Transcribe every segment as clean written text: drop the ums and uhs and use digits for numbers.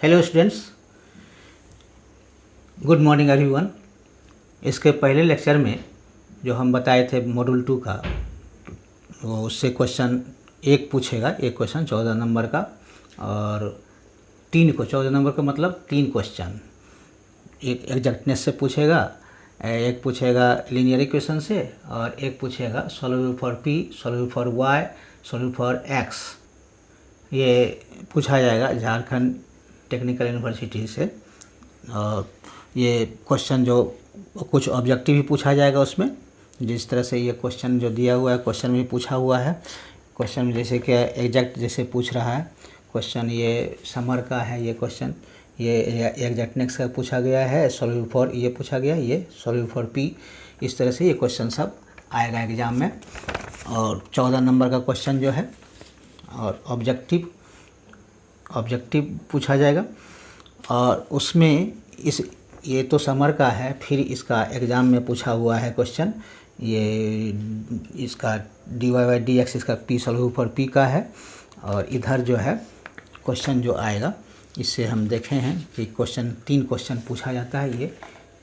Hello students, good morning everyone. इसके पहले lecture में जो हम बताए थे मॉड्यूल 2 का, वो उससे क्वेश्चन एक पूछेगा, एक क्वेश्चन 14 नंबर का, और 14 नंबर का मतलब 3 क्वेश्चन। एक एग्जैक्टनेस से पूछेगा, एक पूछेगा लीनियर इक्वेशन से, और एक पूछेगा soluble for P, soluble for Y, soluble for X. ये पूछा जाएगा झारखंड टेक्निकल यूनिवर्सिटी से। और ये क्वेश्चन जो कुछ ऑब्जेक्टिव भी पूछा जाएगा उसमें, जिस तरह से ये क्वेश्चन जो दिया हुआ है क्वेश्चन भी पूछा हुआ है। क्वेश्चन में जैसे कि एग्जैक्ट जैसे पूछ रहा है क्वेश्चन, ये समर का है ये क्वेश्चन, ये एग्जैक्टनेस का पूछा गया है, सॉल्यूबल फॉर ये पूछा गया, ये सॉल्यूबल फॉर पी। इस तरह से ये क्वेश्चन सब आएगा एग्ज़ाम में। और 14 नंबर का क्वेश्चन जो है और ऑब्जेक्टिव पूछा जाएगा। और उसमें ये तो समर का है, फिर इसका एग्ज़ाम में पूछा हुआ है क्वेश्चन, ये इसका dy बाई डी एक्स, इसका p सॉल्यूबल फॉर p का है। और इधर जो है क्वेश्चन जो आएगा, इससे हम देखे हैं कि क्वेश्चन 3 क्वेश्चन पूछा जाता है। ये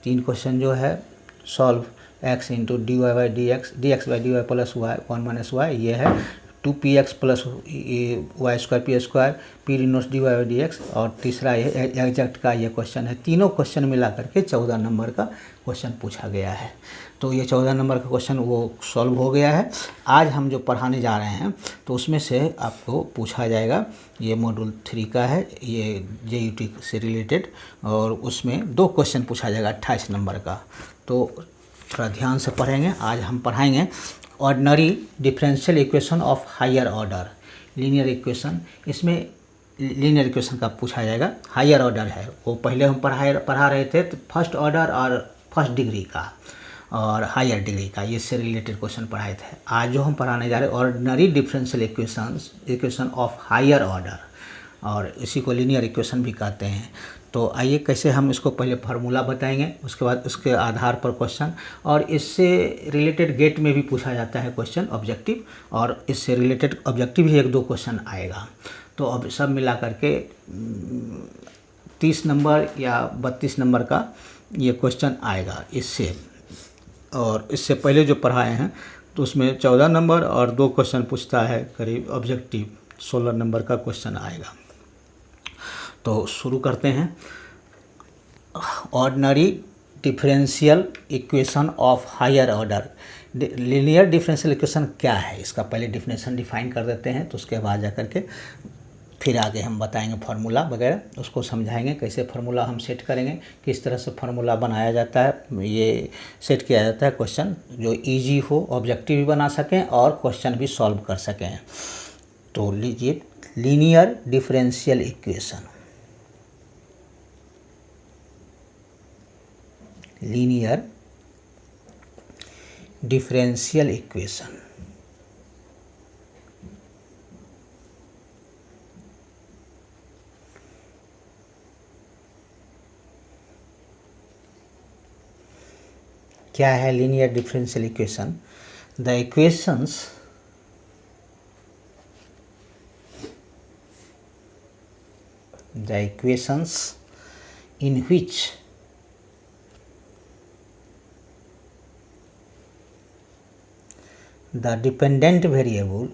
3 क्वेश्चन जो है solve x into dy by D X, D X by D Y plus Y 1 minus Y, ये है 2px plus Y square P square P inverse D Y by D X. और तीसरा ये एग्जैक्ट का ये question है। तीनों question मिला करके 14 नंबर का क्वेश्चन पूछा गया है। तो ये 14 नंबर का क्वेश्चन वो सॉल्व हो गया है। आज हम जो पढ़ाने जा रहे हैं तो उसमें से आपको पूछा जाएगा, ये मॉड्यूल 3 का है, ये JUT से रिलेटेड, और उसमें 2 क्वेश्चन पूछा जाएगा 28 नंबर का। तो थोड़ा ध्यान से पढ़ेंगे। आज हम पढ़ाएंगे ordinary differential equation of higher order, linear equation. इसमें लीनियर इक्वेशन का पूछा जाएगा, हायर ऑर्डर है वो पहले हम पढ़ा रहे थे, तो फर्स्ट ऑर्डर और फर्स्ट डिग्री का और हायर डिग्री का, ये से रिलेटेड क्वेश्चन पढ़ाए थे। आज जो हम पढ़ाने जा रहे हैं ordinary differential equation of higher order, और इसी को लीनियर इक्वेशन भी कहते हैं। तो आइए कैसे हम इसको पहले फार्मूला बताएंगे, उसके बाद उसके आधार पर क्वेश्चन, और इससे रिलेटेड गेट में भी पूछा जाता है क्वेश्चन ऑब्जेक्टिव, और इससे रिलेटेड ऑब्जेक्टिव ही 1-2 क्वेश्चन आएगा। तो अब सब मिला करके 30 नंबर या 32 नंबर का ये क्वेश्चन आएगा इससे। और इससे पहले जो पढ़ाए हैं तो उसमें 14 नंबर और 2 क्वेश्चन पूछता है करीब ऑब्जेक्टिव, 16 नंबर का क्वेश्चन आएगा। तो शुरू करते हैं। Ordinary differential equation of higher order. Linear differential equation क्या है, इसका पहले डिफिनेशन डिफाइन कर देते हैं, तो उसके बाद जा करके फिर आगे हम बताएंगे फार्मूला वगैरह, उसको समझाएंगे कैसे फार्मूला हम सेट करेंगे, किस तरह से फार्मूला बनाया जाता है, ये सेट किया जाता है क्वेश्चन जो इजी हो, ऑब्जेक्टिव भी बना सकें और क्वेश्चन भी सॉल्व कर सकें। तो लीजिए linear differential equation, linear differential equation. क्या है linear differential equation? The equations in which the dependent variable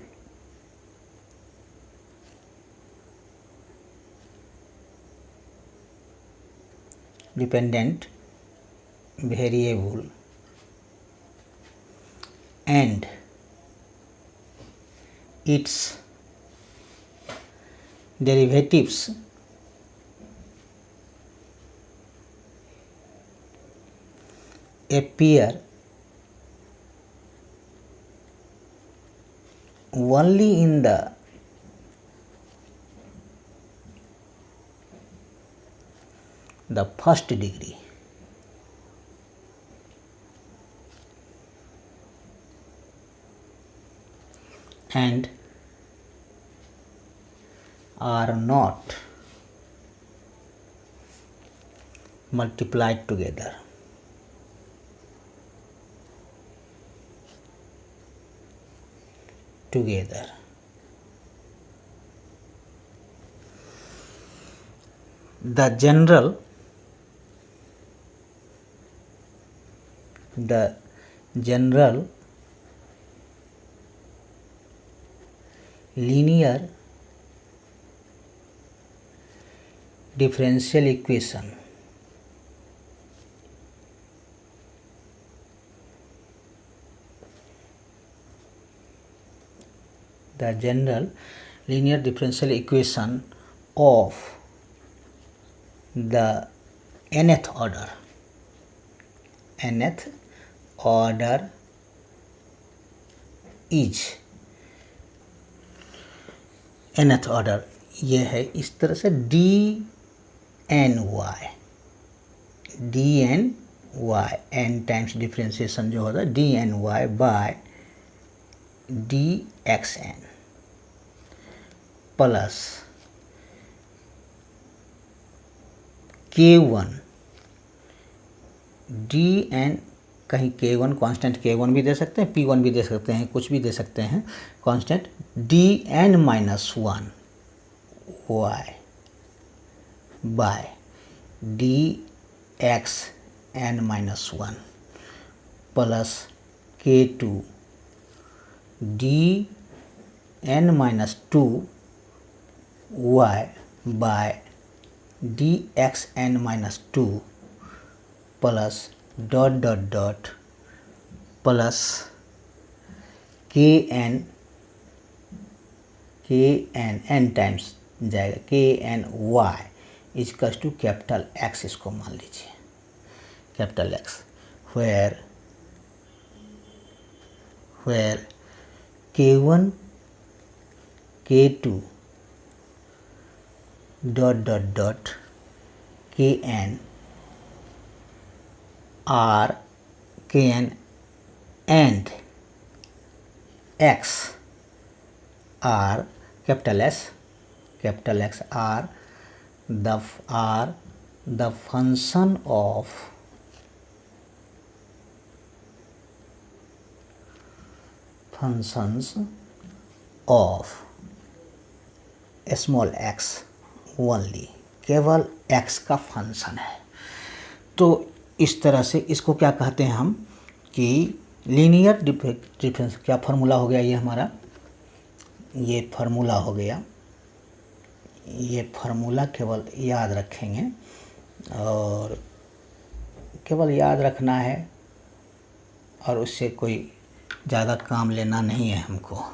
and its derivatives appear only in the first degree and are not multiplied together. the general linear differential equation of the nth order is nth order ये है इस तरह से dny n times differentiation जो होता है dny by dxn plus k1 dn, कहीं k1 constant k1 भी दे सकते हैं, p1 भी दे सकते हैं, कुछ भी दे सकते हैं constant, dn minus 1 y by dxn minus 1 plus k2 dn minus 2 y by dxn minus 2 plus dot dot dot plus kn n times जाएगा kn y equals to capital X, इसको मान लीजिए capital X, where k1 k2 dot dot dot kn are kn and x are capital X are the function of small x only, केवल x का function है। तो इस तरह से इसको क्या कहते हैं हम कि लीनियर डिफरेंस, क्या फार्मूला हो गया ये हमारा, ये फार्मूला हो गया, ये फार्मूला केवल याद रखेंगे और केवल याद रखना है और उससे कोई ज़्यादा काम लेना नहीं है हमको।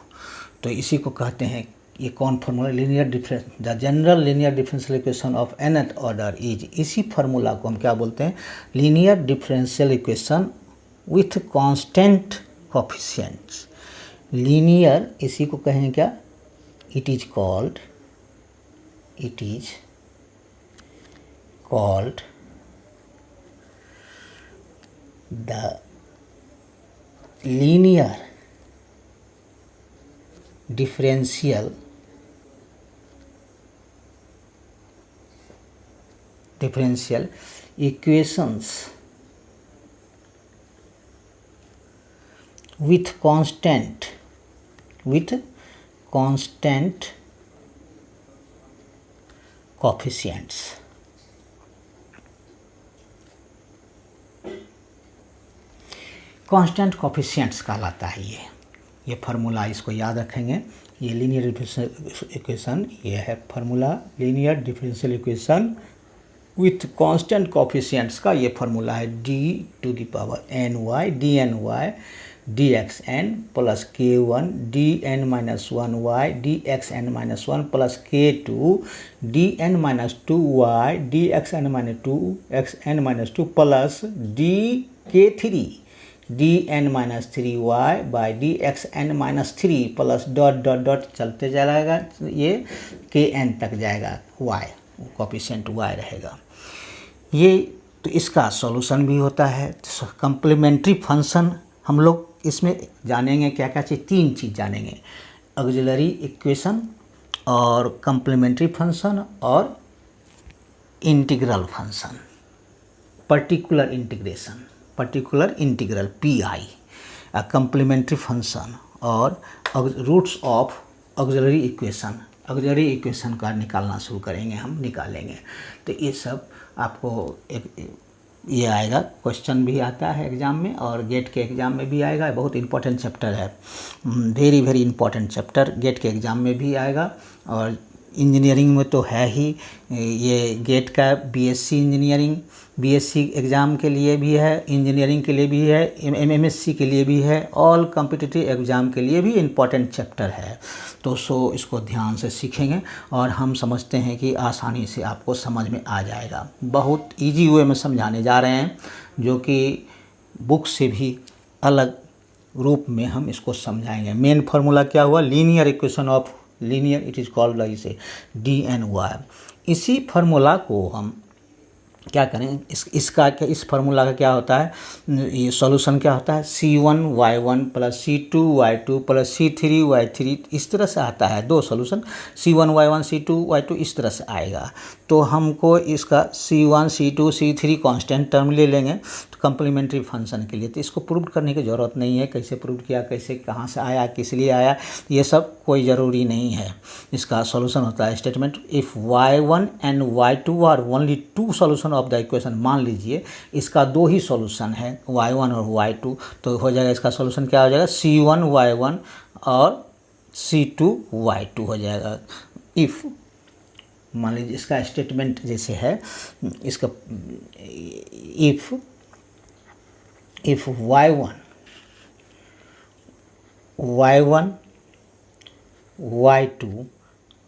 तो इसी को कहते हैं, ये कौन formula, linear difference, the general linear differential equation of nth order is, इसी फार्मूला को हम क्या बोलते हैं, linear differential equation with constant coefficients. Linear इसी को कहेंगे क्या, it is called the linear differential equations with constant coefficients। Constant coefficients कहलाता है ये फार्मूला, इसको याद रखेंगे। ये लीनियर डिफरेंशियल इक्वेशन, ये है formula, linear differential equation with constant coefficients का ये फार्मूला है d⁻ny dny dxn plus k1 dn minus 1y dxn minus 1 plus k2 dn minus 2y dxn minus 2xn minus 2 plus k3 dn minus 3y by dxn minus 3 plus dot dot dot चलते जाएगा, ये kn तक जाएगा, y coefficient y रहेगा। ये तो इसका solution भी होता है। कंप्लीमेंट्री फंक्शन हम लोग इसमें जानेंगे क्या क्या चीज़, 3 चीज़ जानेंगे, ऑक्सिलरी इक्वेशन और कंप्लीमेंट्री फंक्शन और integral function, particular integral PI, complementary function और roots of auxiliary equation. Auxiliary equation का निकालना शुरू करेंगे, हम निकालेंगे। तो ये सब आपको एक ये आएगा, क्वेश्चन भी आता है एग्ज़ाम में और गेट के एग्ज़ाम में भी आएगा। बहुत इंपॉर्टेंट चैप्टर है, very very important chapter, GATE के एग्ज़ाम में भी आएगा और इंजीनियरिंग में तो है ही। ये गेट का बीएससी इंजीनियरिंग, बीएससी एग्ज़ाम के लिए भी है, इंजीनियरिंग के लिए भी है, एमएससी के लिए भी है, ऑल कॉम्पिटिटिव एग्ज़ाम के लिए भी इम्पॉर्टेंट चैप्टर है। तो इसको ध्यान से सीखेंगे और हम समझते हैं कि आसानी से आपको समझ में आ जाएगा। बहुत इजी वे में समझाने जा रहे हैं, जो कि बुक से भी अलग रूप में हम इसको समझाएंगे। मेन फार्मूला क्या हुआ, linear equation of linear, it is called like से DNY। इसी फार्मूला को हम क्या करें, इस फार्मूला का क्या होता है, ये सॉल्यूशन क्या होता है, C1Y1 plus C2Y2 plus C3Y3, इस तरह से आता है। दो सॉल्यूशन C1Y1 C2Y2 इस तरह से आएगा। तो हमको इसका C1 C2 C3 constant term ले लेंगे तो कम्प्लीमेंट्री फंक्शन के लिए। तो इसको प्रूव करने की ज़रूरत नहीं है, कैसे प्रूव किया, कैसे कहाँ से आया, किस लिए आया, ये सब कोई ज़रूरी नहीं है। इसका सॉल्यूशन होता है statement, if Y1 and Y2 are only two solution of the equation. मान लीजिए इसका दो ही सॉल्यूशन है, Y1 और Y2, तो हो जाएगा इसका सॉल्यूशन क्या हो जाएगा, C1Y1 और C2Y2 हो जाएगा। इफ़ मान लीजिए इसका स्टेटमेंट जैसे है, इसका if Y1 Y2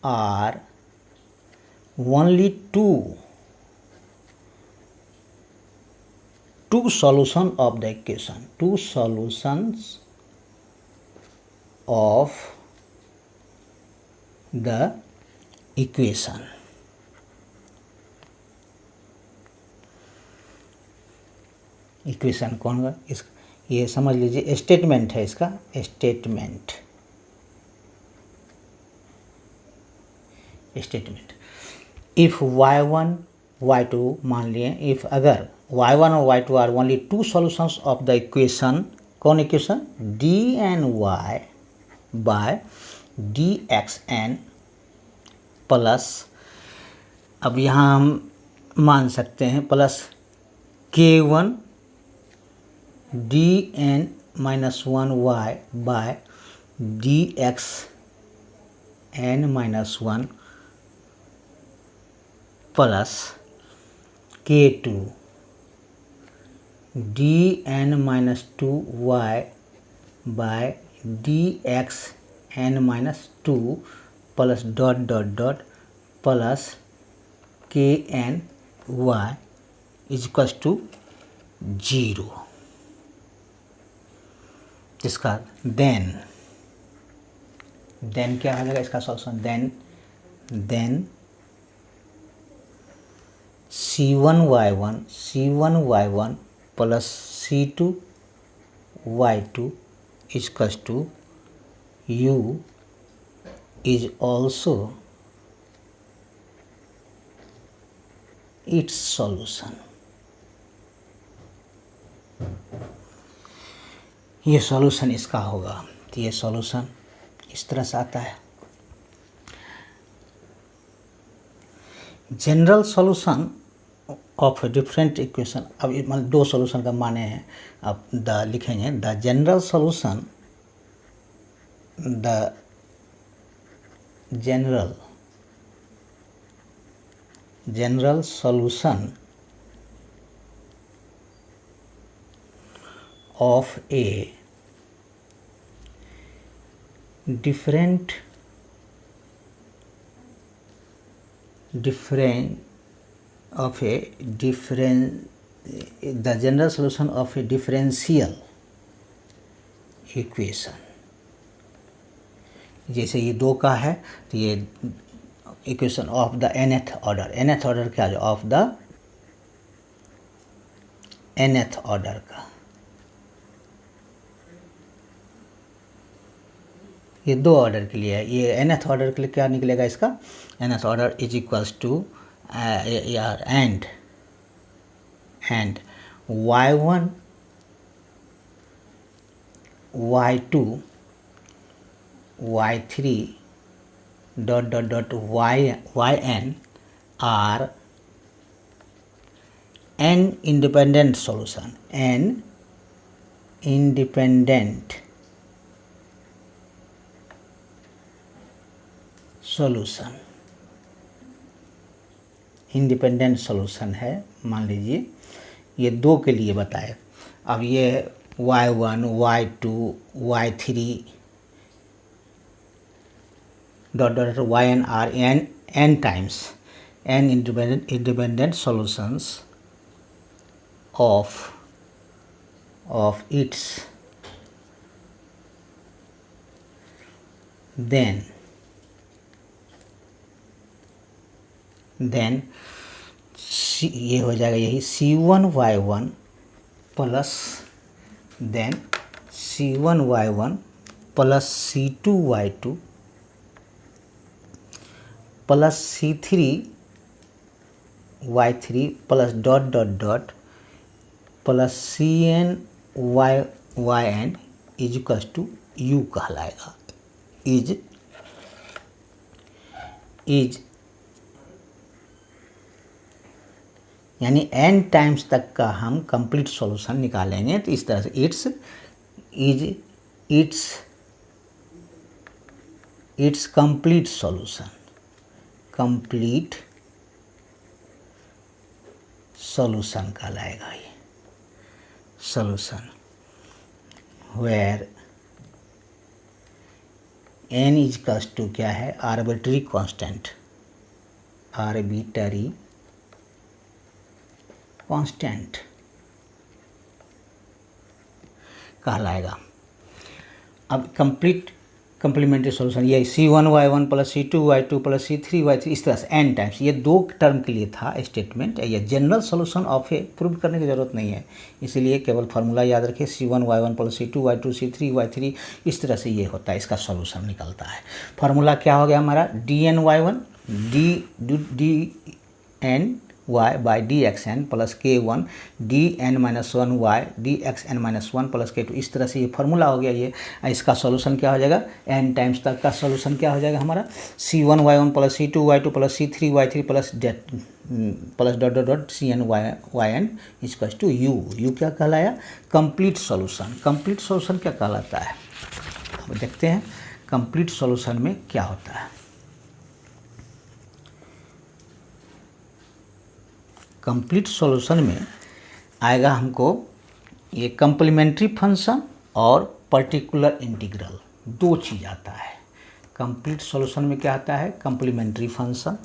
are only two solution of the equation, two solutions of the equation। Equation कौन होगा, इस ये समझ लीजिए स्टेटमेंट है, इसका स्टेटमेंट इफ़ Y1 Y2, मान लिए इफ़ अगर Y1 और Y2 are only two solutions of the equation, कौन equation, DNY by DXN plus, अब यहाँ हम मान सकते हैं plus K1 DN minus 1Y by DXN minus 1 plus K2 DN minus 2Y by DXN minus 2 plus dot dot dot plus KNY is equals to 0। इसका then क्या हो जाएगा इसका solution, then C1Y1 plus C2Y2 is equals to U is also its solution। ये solution इसका होगा। तो ये सॉल्यूशन इस तरह से आता है। General solution of different equation, अब मतलब दो सॉल्यूशन का माने हैं, अब द लिखेंगे, the general solution, the general solution of a different the general solution of a differential equation। जैसे ये दो का है तो ये equation of the nth order क्या है, ऑफ द nth ऑर्डर का, ये दो ऑर्डर के लिए है। ये nth ऑर्डर के लिए क्या निकलेगा, इसका nth order is equals to and Y1 Y2 Y3 dot dot dot Y N are N independent solution, N independent solution, independent solution है। मान लीजिए ये दो के लिए बताए। अब ये y1 y2 y3 dot dot yn are n times n independent solutions of its, then ये हो जाएगा यही C1y1 plus then C1y1 plus C2y2 plus C3y3 plus dot dot dot plus CnYyn is equals to U कहलाएगा। Is यानी n times तक का हम complete solution निकालेंगे। तो इस तरह से it's complete solution, complete solution कहलाएगा ये solution, where n is equals to क्या है, आर्बिट्ररी कांस्टेंट, आर्बिट्ररी कांस्टेंट कहलाएगा। अब कंप्लीट कंप्लीमेंट्री सॉल्यूशन ये C1y1 plus C2y2 plus C3y3 इस तरह से n टाइम्स, ये दो टर्म के लिए था स्टेटमेंट। ये general solution of A prove करने की ज़रूरत नहीं है, इसलिए केवल फार्मूला याद रखिए C1y1 प्लस C2y2 C3y3 इस तरह से ये होता है, इसका सॉल्यूशन निकलता है। फार्मूला क्या हो गया हमारा, dny1 dn y by dxn plus k1 dn-1y dxn-1 plus k2, इस तरह से ये फार्मूला हो गया। ये इसका सॉल्यूशन क्या हो जाएगा, n टाइम्स तक का सॉल्यूशन क्या हो जाएगा हमारा, C1y1 plus C2y2 plus C3y3 plus dot dot dot Cn equals to U क्या कहलाया, कंप्लीट सॉल्यूशन। कंप्लीट सॉल्यूशन क्या कहलाता है, अब देखते हैं कंप्लीट सॉल्यूशन में क्या होता है। कंप्लीट सॉल्यूशन में आएगा हमको ये कंप्लीमेंट्री फंक्शन और पर्टिकुलर इंटीग्रल, दो चीज़ आता है। कंप्लीट सॉल्यूशन में क्या आता है, कंप्लीमेंट्री फंक्शन,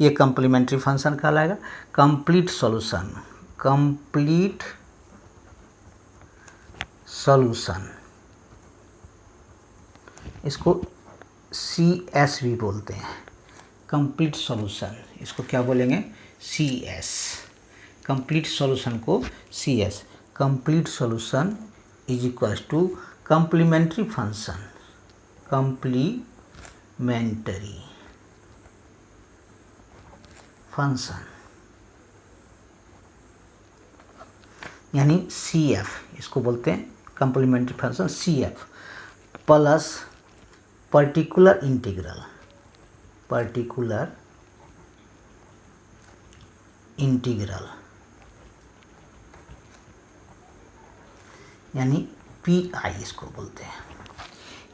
ये कंप्लीमेंट्री फंक्शन कहलाएगा। कंप्लीट सॉल्यूशन, कंप्लीट सॉल्यूशन इसको CS भी बोलते हैं। कंप्लीट सॉल्यूशन इसको क्या बोलेंगे, CS, कंप्लीट सॉल्यूशन को CS, complete solution is equals to complementary function, complementary function यानी CF इसको बोलते हैं, complementary function CF plus particular integral, particular integral यानी PI इसको बोलते हैं।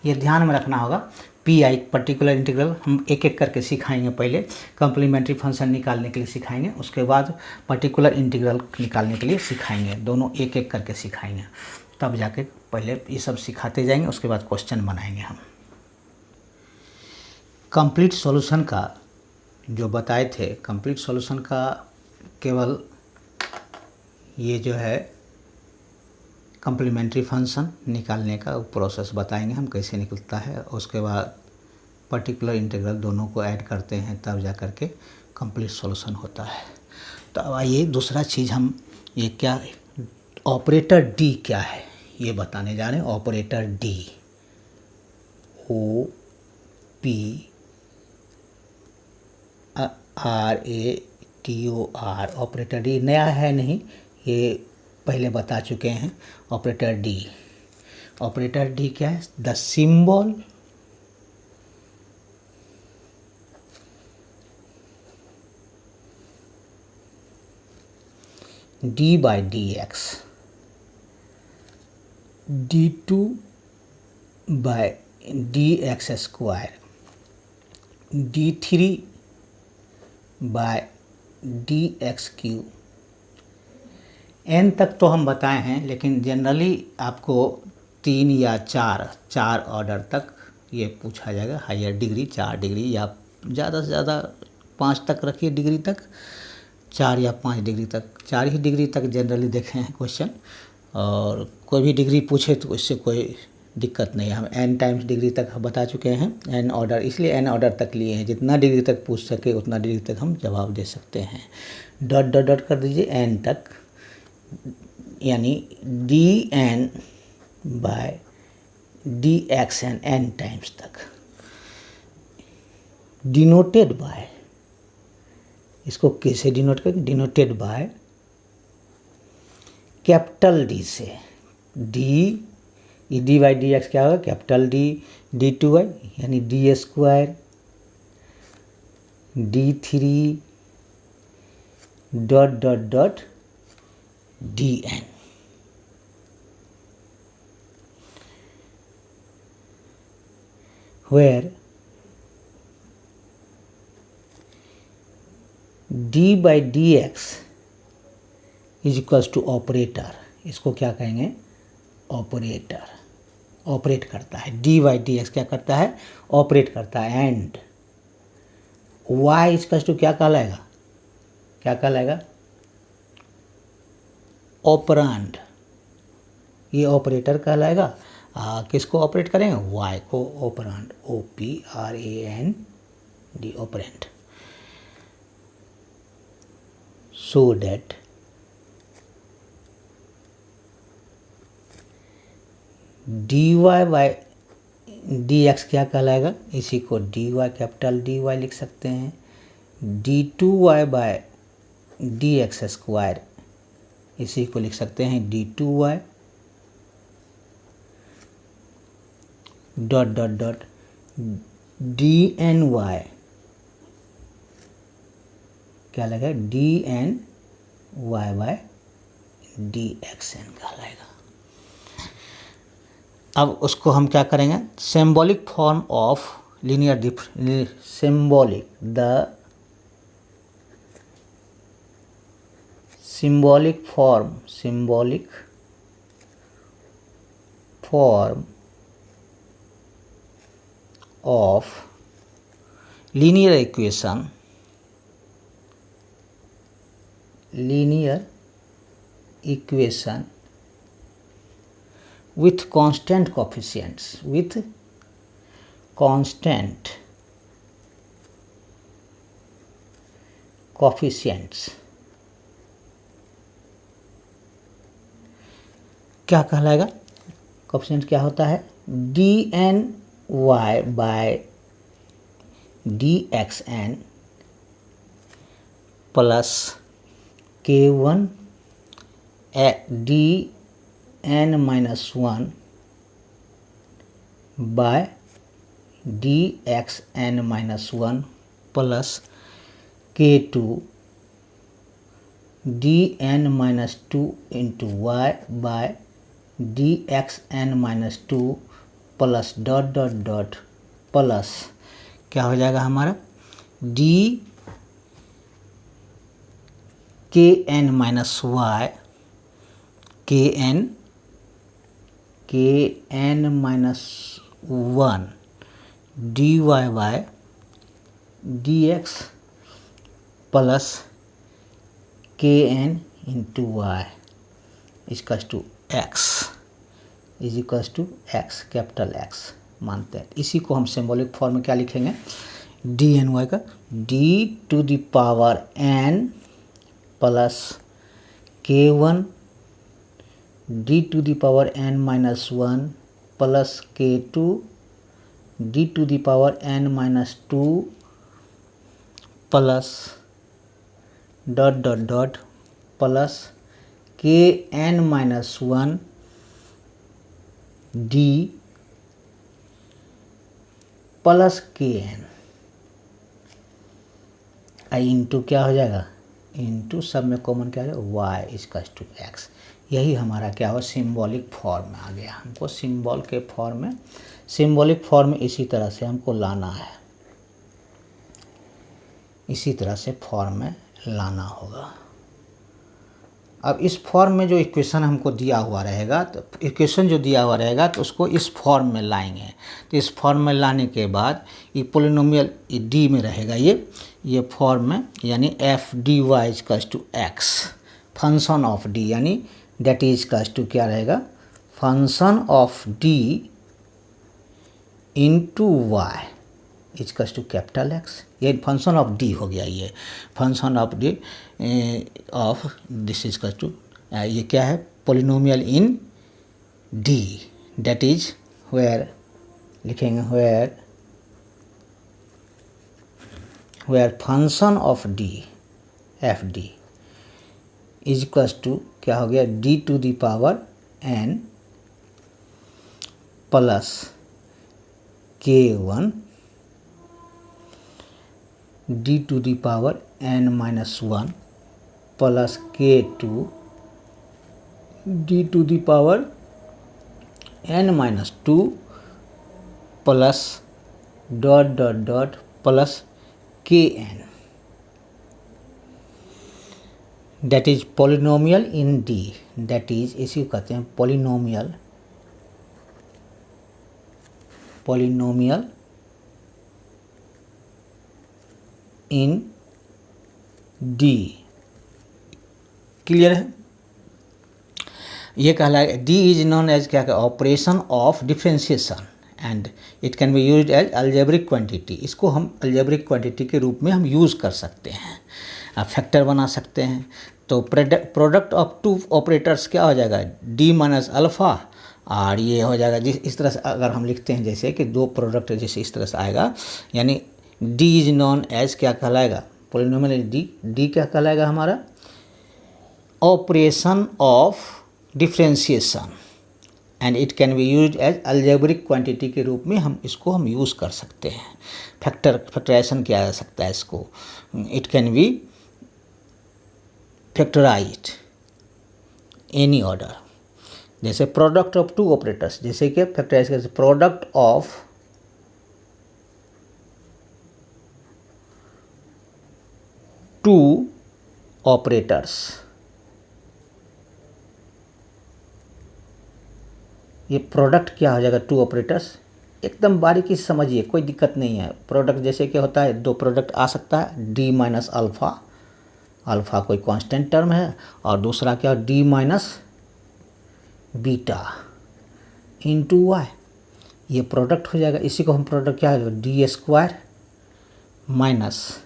ये ध्यान में रखना होगा, PI पर्टिकुलर इंटीग्रल हम एक एक करके सिखाएंगे। पहले कंप्लीमेंट्री फंक्शन निकालने के लिए सिखाएंगे, उसके बाद पर्टिकुलर इंटीग्रल निकालने के लिए सिखाएंगे, दोनों एक एक करके सिखाएंगे। तब जाके पहले ये सब सिखाते जाएंगे, उसके बाद क्वेश्चन बनाएंगे हम। कंप्लीट सॉल्यूशन का जो बताए थे, कंप्लीट सॉल्यूशन का केवल ये जो है कंप्लीमेंट्री फंक्शन निकालने का प्रोसेस बताएंगे हम कैसे निकलता है, उसके बाद पर्टिकुलर इंटीग्रल दोनों को ऐड करते हैं, तब जा कर के कंप्लीट सॉल्यूशन होता है। तो अब आइए दूसरा चीज़ हम ये क्या, ऑपरेटर डी क्या है ये बताने जा रहे हैं। Operator D, OPRATOR, operator D नया है नहीं, ये पहले बता चुके हैं। ऑपरेटर डी, ऑपरेटर डी क्या है, the symbol D by D X, D two by D X square, D three by D X cube. N तक तो हम बताए हैं, लेकिन जनरली आपको 3 या 4 ऑर्डर तक ये पूछा जाएगा। हायर डिग्री 4 डिग्री या ज़्यादा से ज़्यादा 5 तक रखिए, डिग्री तक 4 या 5 डिग्री तक, 4 ही डिग्री तक जनरली देखे हैं क्वेश्चन। और कोई भी डिग्री पूछे तो इससे कोई दिक्कत नहीं है। हम n टाइम्स डिग्री तक बता चुके हैं, n ऑर्डर, इसलिए n ऑर्डर तक लिए हैं। जितना डिग्री तक पूछ सके उतना डिग्री तक हम जवाब दे सकते हैं। डॉट डॉट डॉट कर दीजिए n तक, यानी D N by D X N n times तक, डिनोटेड बाय, इसको कैसे डिनोट करें, डिनोटेड बाय कैपिटल डी से, D D by D X क्या होगा, capital D, D two by यानी D square, D three dot dot dot D N. Where D by D X is equals to operator, इसको क्या कहेंगे, operator, operate करता है। D by D X क्या करता है, ऑपरेट करता है। एंड वाई इसका टू क्या कहलाएगा, क्या कहलाएगा, ऑपरांड, ये ऑपरेटर कहलाएगा। किसको ऑपरेट करेंगे, वाई को operand, OPRAND, operand. So that D Y by D X क्या कहलाएगा, इसी को D Y, capital D Y लिख सकते हैं। D two Y by D X square, इसी को लिख सकते हैं D two Y dot dot dot D N Y, क्या लगेगा, D N Y by D X N कहलाएगा। अब उसको हम क्या करेंगे, symbolic form of linear symbolic, the symbolic form of linear equation with constant coefficients, क्या कहलाएगा, कोफिशिएंट क्या होता है, D N Y by D X N plus K one D N minus one by D X N minus one plus K two D N minus two into Y by D X N minus two plus dot dot dot plus क्या हो जाएगा हमारा, D K N minus Y K N minus one D Y by D X plus K N into Y equals to x is equals to X, capital X मानते हैं। इसी को हम symbolic form में क्या लिखेंगे, डी एन वाई का D to the power N plus K one D to the power N minus one plus K two D to the power N minus two plus dot dot dot plus K N minus one D plus K N I into क्या हो जाएगा, into सब में common क्या है y equals to x। यही हमारा क्या हो सिंबॉलिक फॉर्म में आ गया। हमको सिंबॉलिक फॉर्म में इसी तरह से हमको लाना है, इसी तरह से फॉर्म में लाना होगा। अब इस फॉर्म में जो इक्वेशन हमको दिया हुआ रहेगा, तो इक्वेशन जो दिया हुआ रहेगा तो उसको इस फॉर्म में लाएंगे। तो इस फॉर्म में लाने के बाद ये पोलिनोमियल डी में रहेगा, ये फॉर्म में, यानी F D Y equals to X function of D, यानी डेट इज इक्वल्स टू क्या रहेगा function of D into Y equals to capital X. ये फंक्शन ऑफ डी हो गया, ये function of D of this equals to ये क्या है polynomial in D, that is where लिखेंगे where function of D F D is equals to क्या हो गया D to the power N plus k1 D to the power n minus 1 plus k2 D to the power n minus 2 plus dot dot dot plus kn, that is polynomial in D, that is इसी को कहते हैं polynomial in D. Clear है? ये कहलाएगा D is known as क्या operation of differentiation and it can be used as algebraic quantity. इसको हम अलजेब्रिक क्वांटिटी के रूप में हम यूज़ कर सकते हैं, फैक्टर बना सकते हैं। तो प्रोडक्ट ऑफ टू ऑपरेटर्स क्या हो जाएगा डी माइनस अल्फ़ा, और ये हो जाएगा जिस इस तरह से अगर हम लिखते हैं जैसे कि दो प्रोडक्ट जैसे इस तरह से आएगा, यानी डी इज नॉन एज क्या कहलाएगा पोलिनोमियल डी क्या कहलाएगा हमारा operation of differentiation and it can be used as algebraic quantity के रूप में हम इसको यूज़ कर सकते हैं। फैक्टराइजेशन किया जा सकता है इसको, it can B factorised any order. जैसे प्रोडक्ट ऑफ टू ऑपरेटर्स, जैसे कि फैक्टराइज करते प्रोडक्ट ऑफ टू ऑपरेटर्स, ये प्रोडक्ट क्या हो जाएगा टू ऑपरेटर्स। एकदम बारीकी से समझिए, कोई दिक्कत नहीं है। प्रोडक्ट जैसे क्या होता है दो प्रोडक्ट आ सकता है डी माइनस अल्फ़ा, अल्फ़ा कोई कांस्टेंट टर्म है, और दूसरा क्या D minus beta into Y, ये प्रोडक्ट हो जाएगा। इसी को हम प्रोडक्ट क्या है D square minus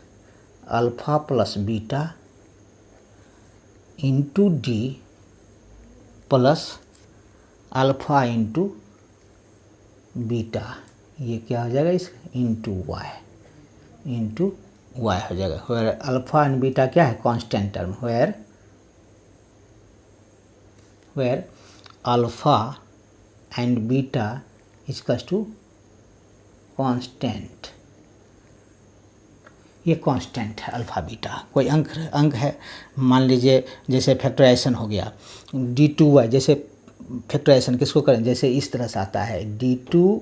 alpha plus beta into D plus alpha into beta, ये क्या हो जाएगा इस इंटू वाई हो जाएगा। वेयर अल्फ़ा एंड बीटा क्या है constant term, where alpha and beta equals to constant, ये कांस्टेंट है अल्फ़ा बीटा। कोई अंक है, मान लीजिए जैसे फैक्टराइजेशन हो गया डी टू वाई, जैसे फैक्टराइजेशन किसको करें जैसे इस तरह से आता है D two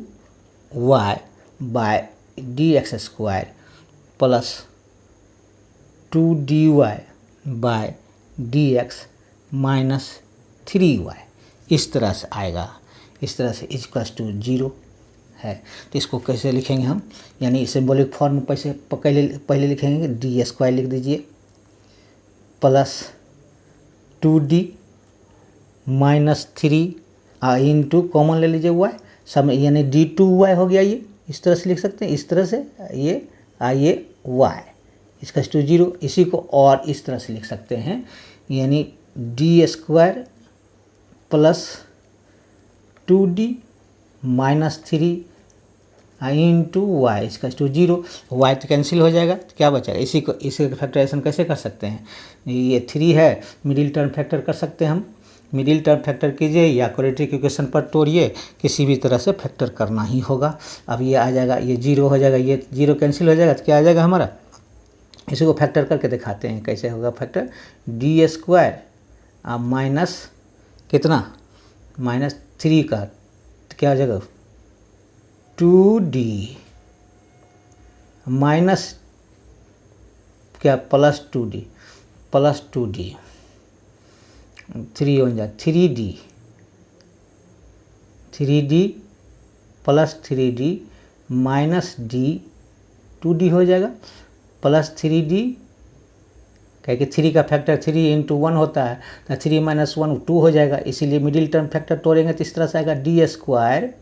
Y by D X square plus two D Y by D X minus 3y, इस तरह से आएगा, इस तरह से इक्वल्स टू 0 है। तो इसको कैसे लिखेंगे हम, यानी सिंबॉलिक फॉर्म में पहले लिखेंगे डी स्क्वायर लिख दीजिए plus 2d minus 3 into common ले लीजिए y सब में, यानी d2y हो गया। ये इस तरह से लिख सकते हैं, इस तरह से ये y इसका टू 0। इसी को और इस तरह से लिख सकते हैं, यानी D square plus 2d minus 3 into Y इसका टू 0। वाई तो कैंसिल हो जाएगा, तो क्या बचेगा इसी को फैक्टराइजेशन कैसे कर सकते हैं, ये 3 है मिडिल टर्म फैक्टर कर सकते हैं हम, मिडिल टर्म फैक्टर कीजिए या क्वाड्रेटिक इक्वेशन पर तोड़िए, किसी भी तरह से फैक्टर करना ही होगा। अब ये आ जाएगा, ये 0 हो जाएगा, ये 0 कैंसिल हो जाएगा, तो क्या आ जाएगा हमारा इसी को फैक्टर करके दिखाते हैं कैसे होगा फैक्टर। डी स्क्वायर माइनस कितना, -3 का तो क्या हो जाएगा 2d माइनस क्या +2d 3 हो जाए 3d plus 3d minus d 2d हो जाएगा प्लस 3d, क्या कि 3 का फैक्टर 3 × 1 होता है तो 3 - 1 2 हो जाएगा, इसीलिए मिडिल टर्म फैक्टर तोड़ेंगे तो इस तरह से आएगा D square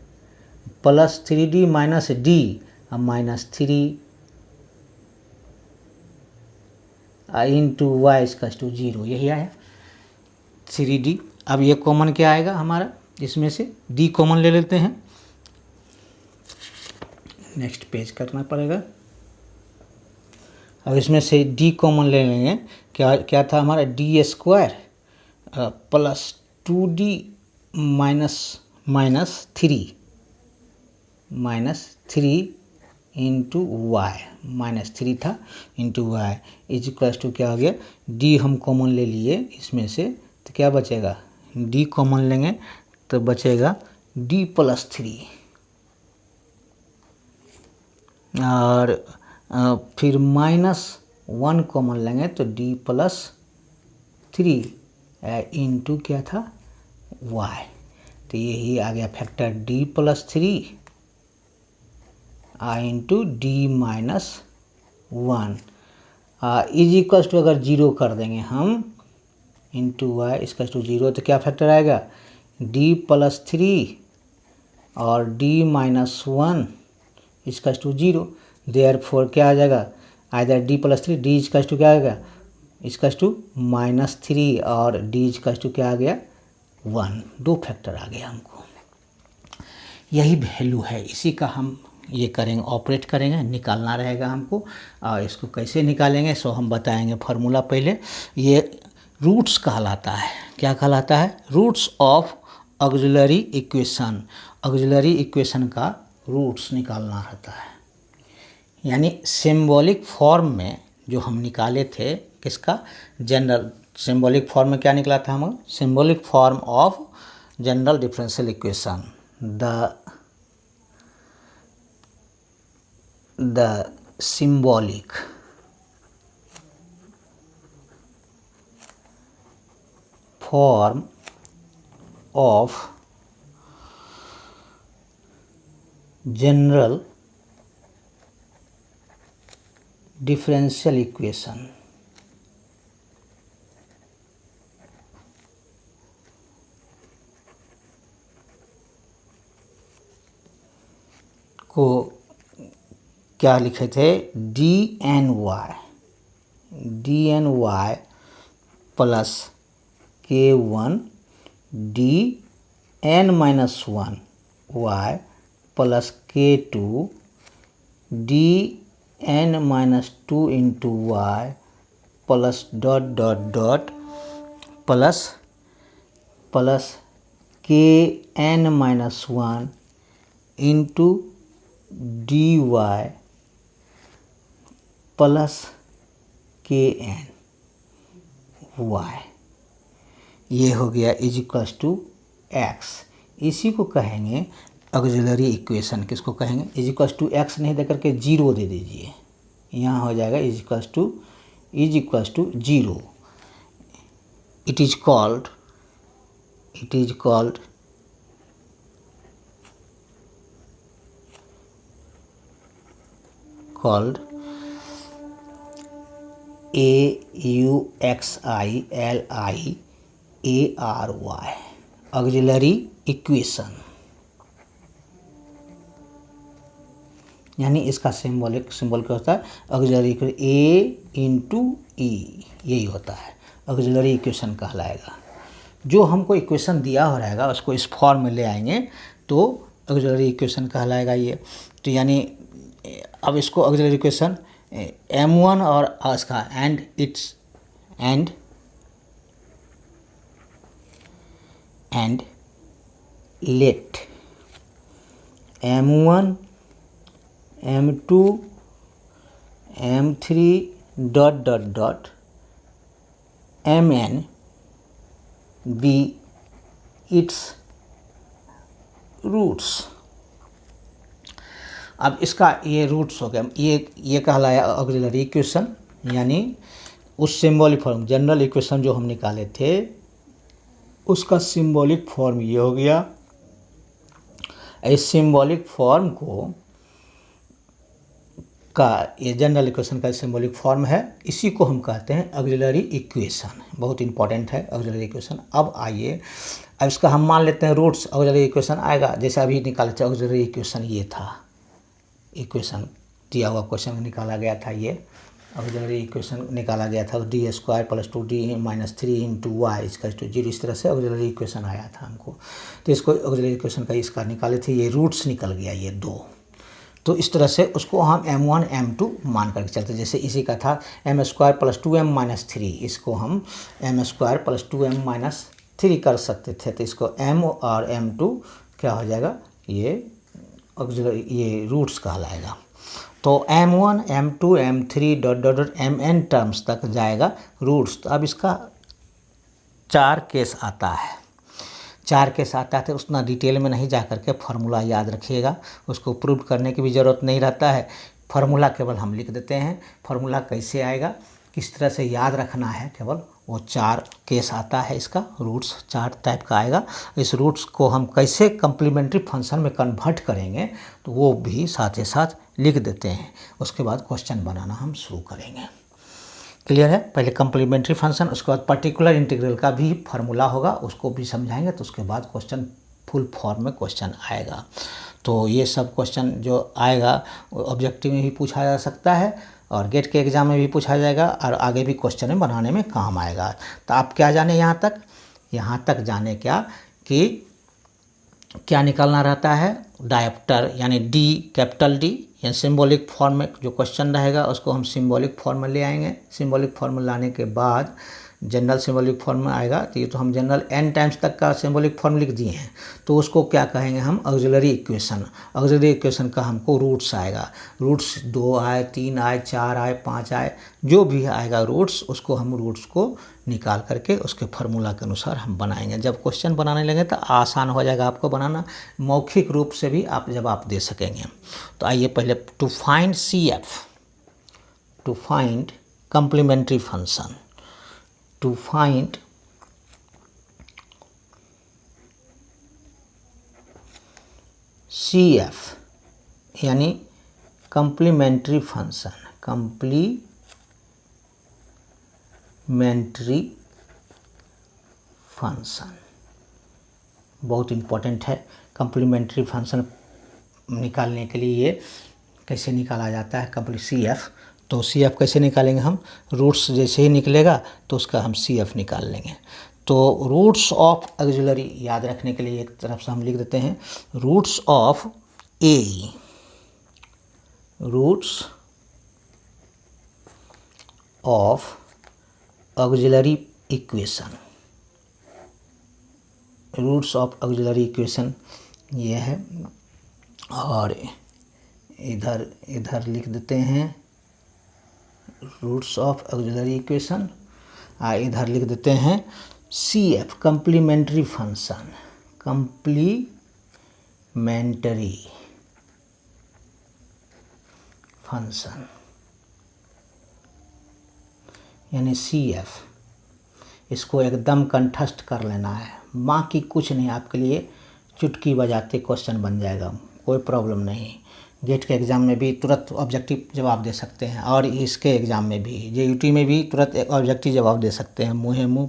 plus 3d minus d -3 × y = 0, यही आया 3d। अब ये कॉमन क्या आएगा हमारा, इसमें से d कॉमन ले लेते हैं, नेक्स्ट पेज करना पड़ेगा। अब इसमें से d कॉमन ले लेंगे, क्या था हमारा D square plus 2d minus 3 × y -3 था इंटू y = क्या हो गया, d हम कॉमन ले लिए इसमें से तो क्या बचेगा, d कॉमन लेंगे तो बचेगा d + 3 और फिर -1 कॉमन लेंगे तो d + 3 इंटू क्या था y, तो यही आ गया फैक्टर d + 3 इंटू d - 1 = अगर 0 कर देंगे हम इंटू y = 0 तो क्या फैक्टर आएगा d + 3 और d - 1 = 0, देयरफॉर क्या आ जाएगा आइदर d + 3 d = क्या आएगा -3 और d = क्या आ गया 1, 2 फैक्टर आ गया हमको। यही वैल्यू है, इसी का हम ये करेंगे, ऑपरेट करेंगे, निकालना रहेगा हमको। और इसको कैसे निकालेंगे सो हम बताएंगे फार्मूला। पहले ये रूट्स कहलाता है, क्या कहलाता है, roots of auxiliary equation. Auxiliary equation का रूट्स निकालना रहता है, यानी सिंबॉलिक फॉर्म में जो हम निकाले थे किसका, जनरल सिंबॉलिक फॉर्म में क्या निकला था हम, symbolic form of general differential equation, the symbolic form of general differential equation को क्या लिखे थे, dny plus k1 dn - 1 y plus k2 dn - 2 into y plus ... plus kn - 1 into dy plus kn y, ये हो गया = x। इसी को कहेंगे ऑक्सिलरी इक्वेशन। किसको कहेंगे, =x नहीं दे करके 0 दे दीजिए, यहाँ हो जाएगा =0। It is called AUXILIARY auxiliary equation, यानी इसका सिंबल क्या होता है, ऑक्सिलरी इक्वेशन A × E, यही होता है ऑक्सिलरी इक्वेशन कहलाएगा। जो हमको इक्वेशन दिया हो रहेगा उसको इस फॉर्म में ले आएंगे तो ऑक्सिलरी इक्वेशन कहलाएगा ये। तो यानी अब इसको ऑक्सिलरी इक्वेशन M1 और इसका and let M1 M2 M3 dot dot dot mn be its roots. अब इसका ये रूट्स हो गया, ये कहलाया ऑक्सिलरी इक्वेशन, यानी उस सिंबॉलिक फॉर्म जनरल इक्वेशन जो हम निकाले थे उसका सिंबॉलिक फॉर्म ये हो गया। इस सिंबॉलिक फॉर्म ये जनरल इक्वेशन का सिंबॉलिक फॉर्म है, इसी को हम कहते हैं ऑक्सिलरी इक्वेशन। बहुत इंपॉर्टेंट है ऑक्सिलरी इक्वेशन। अब आइए, अब इसका हम मान लेते हैं रूट्स ऑक्सिलरी इक्वेशन आएगा। जैसे अभी निकाले थे ऑक्सिलरी इक्वेशन, ये था इक्वेशन दिया हुआ क्वेश्चन निकाला गया था, ये ऑक्सिलरी इक्वेशन निकाला गया था D square plus 2d minus 3 into Y इसका टू 0, इस तरह से ऑक्सिलरी इक्वेशन आया था हमको। तो इसको ऑक्सिलरी इक्वेशन का इसका निकाले थे, ये रूट्स निकल गया ये 2। तो इस तरह से उसको हम m1 m2 मान करके चलते। जैसे इसी का था m square plus 2m minus 3, इसको हम m square plus 2m minus 3 कर सकते थे। तो इसको m और m2 क्या हो जाएगा, ये रूट्स कहलाएगा। तो m1 m2 m3 dot dot dot mn terms तक जाएगा रूट्स। तो अब इसका 4 केस आता है, 4 केस आता है। तो उतना डिटेल में नहीं जा करके फार्मूला याद रखिएगा, उसको प्रूव करने की भी ज़रूरत नहीं रहता है। फार्मूला केवल हम लिख देते हैं। फार्मूला कैसे आएगा, किस तरह से याद रखना है, केवल वो 4 केस आता है। इसका रूट्स 4 टाइप का आएगा। इस रूट्स को हम कैसे कम्प्लीमेंट्री फंक्शन में कन्वर्ट करेंगे तो वो भी साथ ही साथ लिख देते हैं। उसके बाद क्वेश्चन बनाना हम शुरू करेंगे। क्लियर है? पहले कम्प्लीमेंट्री फंक्शन, उसके बाद पर्टिकुलर इंटीग्रल का भी फार्मूला होगा, उसको भी समझाएंगे। तो उसके बाद क्वेश्चन फुल फॉर्म में क्वेश्चन आएगा। तो ये सब क्वेश्चन जो आएगा ऑब्जेक्टिव में भी पूछा जा सकता है और गेट के एग्ज़ाम में भी पूछा जाएगा और आगे भी क्वेश्चन बनाने में काम आएगा। तो आप क्या जाने यहाँ तक जाने क्या कि क्या निकालना रहता है, डायप्टर यानी डी, कैपिटल डी, या सिंबॉलिक फॉर्म में जो क्वेश्चन रहेगा उसको हम सिंबॉलिक फॉर्म में ले आएंगे। सिंबॉलिक फॉर्म में लाने के बाद जनरल सिंबॉलिक फॉर्म में आएगा। तो ये तो हम जनरल n टाइम्स तक का सिंबॉलिक फॉर्म लिख दिए हैं। तो उसको क्या कहेंगे हम, ऑक्सिलरी इक्वेशन। ऑक्सिलरी इक्वेशन का हमको रूट्स आएगा। रूट्स 2 आए, 3 आए, 4 आए, 5 आए, जो भी आएगा रूट्स, उसको हम रूट्स को निकाल करके उसके फार्मूला के अनुसार हम बनाएंगे। जब क्वेश्चन बनाने लगे तो आसान हो जाएगा आपको बनाना, मौखिक रूप से भी आप जवाब दे सकेंगे। तो आइए पहले to find CF, to find complementary function, to find CF यानी कम्प्लीमेंट्री फंक्शन। कम्प्लीमेंट्री फंक्शन बहुत इम्पोर्टेंट है। कम्प्लीमेंट्री फंक्शन निकालने के लिए ये कैसे निकाला जाता है CF। तो CF कैसे निकालेंगे हम, रूट्स जैसे ही निकलेगा तो उसका हम CF निकाल लेंगे। तो रूट्स ऑफ ऑक्सिलरी याद रखने के लिए एक तरफ से हम लिख देते हैं roots of A, roots of auxiliary equation. Roots of auxiliary equation ये है, और इधर लिख देते हैं रूट्स ऑफ ऑक्सिलरी इक्वेशन, इधर लिख देते हैं CF complementary function. Complementary function यानी CF, इसको एकदम कंठस्थ कर लेना है। बाकी कुछ नहीं, आपके लिए चुटकी बजाते क्वेश्चन बन जाएगा, कोई प्रॉब्लम नहीं। गेट के एग्ज़ाम में भी तुरंत ऑब्जेक्टिव जवाब दे सकते हैं, और इसके एग्ज़ाम में भी JUT में भी तुरंत ऑब्जेक्टिव जवाब दे सकते हैं, मुँह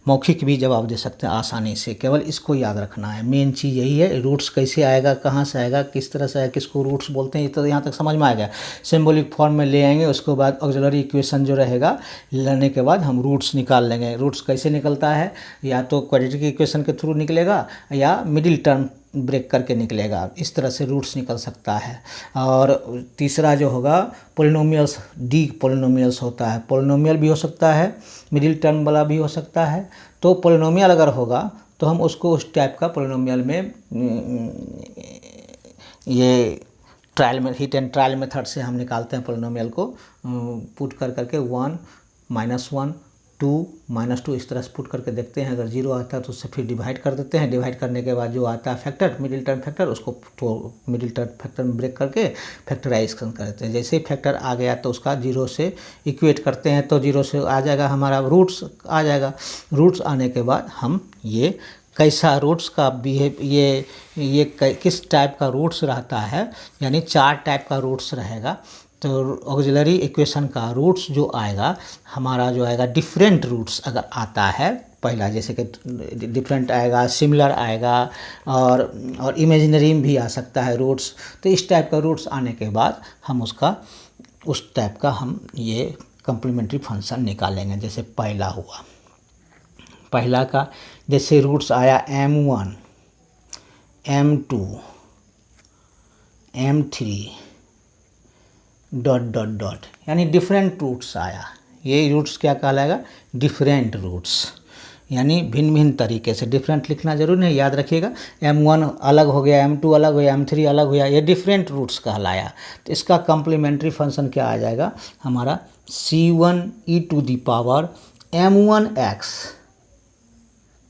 मौखिक भी जवाब दे सकते हैं आसानी से। केवल इसको याद रखना है, मेन चीज़ यही है। रूट्स कैसे आएगा, कहाँ से आएगा, किस तरह से आएगा, किसको रूट्स बोलते हैं, ये तो यहाँ तक समझ में आ गया। सिंबॉलिक फॉर्म में ले आएंगे, उसके बाद ऑक्सिलरी इक्वेशन जो रहेगा लेने के बाद हम रूट्स निकाल लेंगे। रूट्स कैसे निकलता है, या तो क्वाड्रेटिक इक्वेशन के थ्रू निकलेगा या मिडिल टर्म ब्रेक करके निकलेगा, इस तरह से रूट्स निकल सकता है। और तीसरा जो होगा पोलिनोमियल्स, डी पोलिनोमियल्स होता है, पोलिनोमियल भी हो सकता है, मिडिल टर्म वाला भी हो सकता है। तो पोलिनोमियल अगर होगा तो हम उसको उस टाइप का पोलिनोमियल में ये ट्रायल में हिट एंड ट्रायल मेथड से हम निकालते हैं पोलिनोमियल को, पुट कर करके 1 -1 2 -2 इस तरह से पुट करके देखते हैं। अगर 0 आता है तो उससे फिर डिवाइड कर देते हैं। डिवाइड करने के बाद जो आता है फैक्टर, मिडिल टर्म फैक्टर, उसको तो मिडिल टर्म फैक्टर में ब्रेक करके फैक्टराइजेशन कर देते हैं। जैसे ही फैक्टर आ गया तो उसका 0 से इक्वेट करते हैं, तो 0 से आ जाएगा हमारा रूट्स आ जाएगा। रूट्स आने के बाद हम ये कैसा रूट्स का बिहेव, ये किस टाइप का रूट्स रहता है, यानी 4 टाइप का रूट्स रहेगा। तो ऑक्सिलरी इक्वेशन का रूट्स जो आएगा हमारा, जो आएगा डिफरेंट रूट्स अगर आता है, पहला जैसे कि डिफरेंट आएगा, सिमिलर आएगा, और इमेजिनरी भी आ सकता है रूट्स। तो इस टाइप का रूट्स आने के बाद हम उसका उस टाइप का हम ये कम्प्लीमेंट्री फंक्शन निकालेंगे। जैसे पहला हुआ, पहला का जैसे रूट्स आया m1 m2 m3 dot dot dot, यानी डिफरेंट रूट्स आया। ये रूट्स क्या कहलाएगा, डिफरेंट रूट्स, यानी भिन्न भिन्न तरीके से। डिफरेंट लिखना जरूर नहीं, याद रखिएगा। m1 अलग हो गया, m2 अलग हो गया, m3 अलग हो गया, ये डिफरेंट रूट्स कहलाया। तो इसका कम्प्लीमेंट्री फंक्शन क्या आ जाएगा हमारा, c1 e to the power m1x,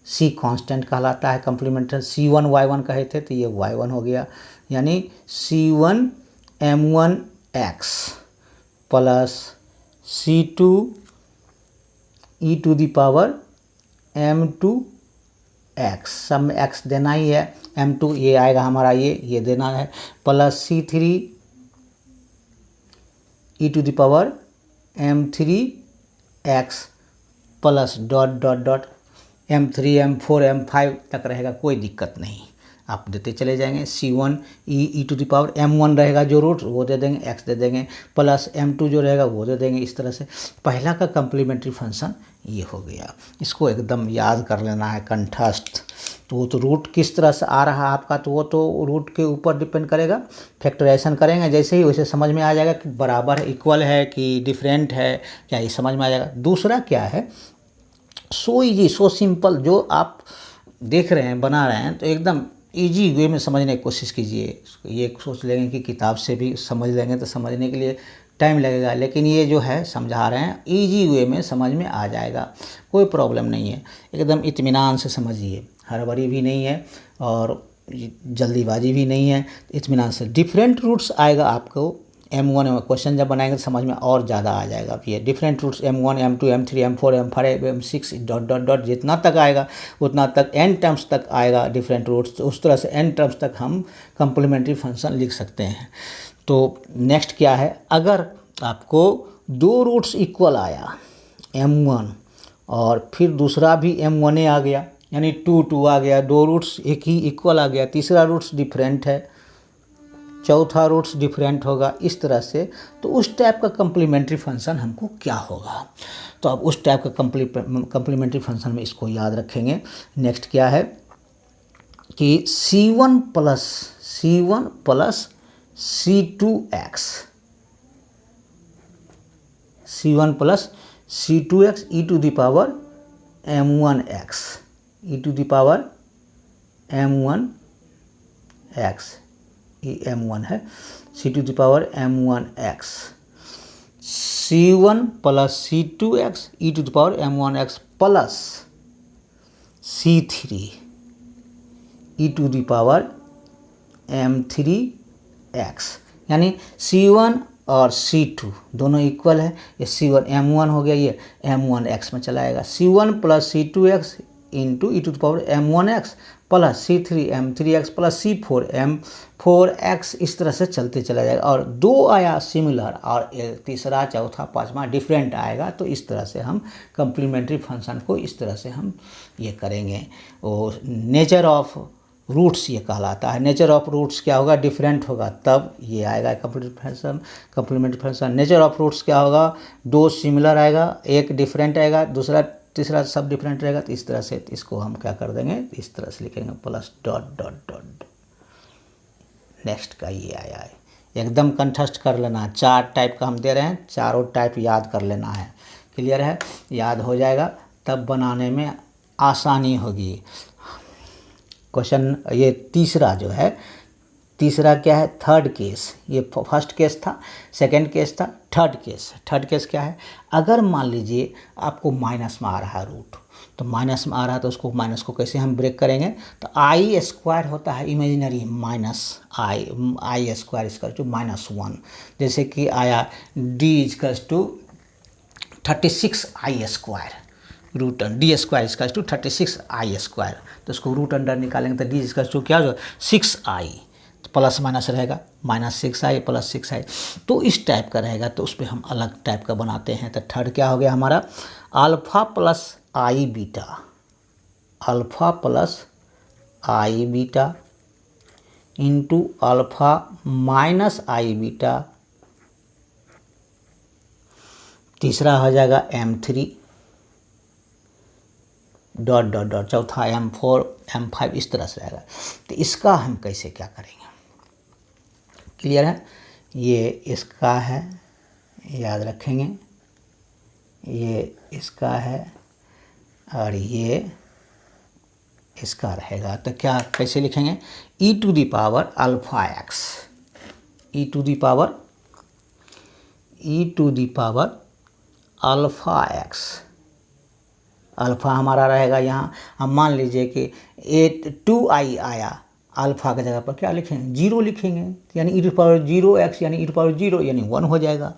c constant कहलाता है कम्प्लीमेंट्री। c1 y1 कहे थे तो ये y1 हो गया, यानी c1 m1x plus c2 e to the power m2x, सब में x देना ही है, m2 ये आएगा हमारा, ये देना है, plus c3 e to the power m3x plus dot dot dot m3 m4 m5 तक रहेगा, कोई दिक्कत नहीं, आप देते चले जाएंगे। c1 e to the power m1 रहेगा जो रूट, वो दे देंगे, x दे देंगे, प्लस m2 जो रहेगा वो दे देंगे। इस तरह से पहला का कम्प्लीमेंट्री फंक्शन ये हो गया। इसको एकदम याद कर लेना है कंठस्थ। तो रूट किस तरह से आ रहा है आपका, तो वो तो रूट के ऊपर डिपेंड करेगा। फैक्टराइजेशन करेंगे जैसे ही, वैसे समझ में आ जाएगा कि बराबर है, इक्वल है कि डिफरेंट है, क्या ये समझ में आ जाएगा। दूसरा क्या है, सो ईजी सो सिंपल, जो आप देख रहे हैं बना रहे हैं तो एकदम इजी वे में समझने की कोशिश कीजिए। ये सोच लेंगे कि किताब से भी समझ लेंगे तो समझने के लिए टाइम लगेगा, लेकिन ये जो है समझा रहे हैं इजी वे में समझ में आ जाएगा, कोई प्रॉब्लम नहीं है। एकदम इत्मीनान से समझिए, हड़बड़ी भी नहीं है और जल्दीबाजी भी नहीं है, इत्मीनान से। डिफरेंट रूट्स आएगा आपको m1 में, क्वेश्चन जब बनाएंगे तो समझ में और ज़्यादा आ जाएगा। ये different roots m1 m2 m3 m4 m5 m6 dot dot dot, जितना तक आएगा उतना तक n टर्म्स तक आएगा डिफरेंट रूट्स। तो उस तरह से n टर्म्स तक हम कम्प्लीमेंट्री फंक्शन लिख सकते हैं। तो नेक्स्ट क्या है, अगर आपको 2 रूट्स इक्वल आया m1 और फिर दूसरा भी m1 आ गया, यानी 2 2 आ गया, 2 रूट्स एक ही इक्वल आ गया, तीसरा रूट्स डिफरेंट है, चौथा रूट्स डिफरेंट होगा, इस तरह से। तो उस टाइप का कम्प्लीमेंट्री फंक्शन हमको क्या होगा, तो अब उस टाइप का कम्प्लीमेंट्री फंक्शन में इसको याद रखेंगे। नेक्स्ट क्या है कि c1 plus c2x, c1 plus c2x e to the power m1x, e to the power m1x, ये m1 है, c to the power m1x, c1 plus c2x e to the power m1x plus c3 e to the power m3x, यानी c1 और c2 दोनों equal है। ये c1 m1 हो गया, ये m1x में चला आएगा, c1 plus c2x into E to the power m1x plus c3 m3x plus c4 m4x, इस तरह से चलते चला जाएगा। और 2 आया सिमिलर और तीसरा चौथा पांचवा डिफरेंट आएगा। तो इस तरह से हम कम्प्लीमेंट्री फंक्शन को इस तरह से हम ये करेंगे। और नेचर ऑफ रूट्स ये कहलाता है। नेचर ऑफ रूट्स क्या होगा, डिफरेंट होगा तब ये आएगा complementary function. Nature of roots क्या होगा, 2 सिमिलर आएगा, एक डिफरेंट आएगा, दूसरा तीसरा सब डिफरेंट रहेगा। तो इस तरह से इसको हम क्या कर देंगे, इस तरह से लिखेंगे plus dot dot dot. Next का ये आया है, एकदम कंठस्थ कर लेना है। 4 टाइप का हम दे रहे हैं, चारों टाइप याद कर लेना है। क्लियर है, याद हो जाएगा तब बनाने में आसानी होगी। क्वेश्चन ये तीसरा जो है तीसरा क्या है, थर्ड केस। ये फर्स्ट केस था, सेकंड केस था, थर्ड केस। थर्ड केस क्या है, अगर मान लीजिए आपको माइनस में आ रहा है रूट, तो माइनस में आ रहा है तो उसको माइनस को कैसे हम ब्रेक करेंगे, तो आई स्क्वायर होता है इमेजिनरी माइनस आई स्क्वायर इसका टू -1। जैसे कि आया D equals to 36 I square, root D square इसका टू 36 आई स्क्वायर, तो उसको रूट अंडर निकालेंगे तो डी इसका टू क्या हो, 6i, तो प्लस माइनस रहेगा, -6i + 6i, तो इस टाइप का रहेगा। तो उस पर हम अलग टाइप का बनाते हैं। तो थर्ड क्या हो गया हमारा, अल्फ़ा प्लस आई बीटा, अल्फ़ा प्लस आई बीटा इंटू अल्फ़ा माइनस आई बीटा। तीसरा हो जाएगा m3 डॉट डॉट डॉट, चौथा m4 m5, इस तरह से रहेगा। तो इसका हम कैसे क्या करेंगे, क्लियर है। ये इसका है, याद रखेंगे, ये इसका है और ये इसका रहेगा। तो क्या कैसे लिखेंगे, e to the power alpha X, e to the power alpha X. Alpha हमारा रहेगा यहाँ, हम मान लीजिए कि 2i आया, अल्फ़ा की जगह पर क्या लिखेंगे, 0 लिखेंगे, यानी e टू पावर 0x यानी e टू पावर 0 यानी 1 हो जाएगा।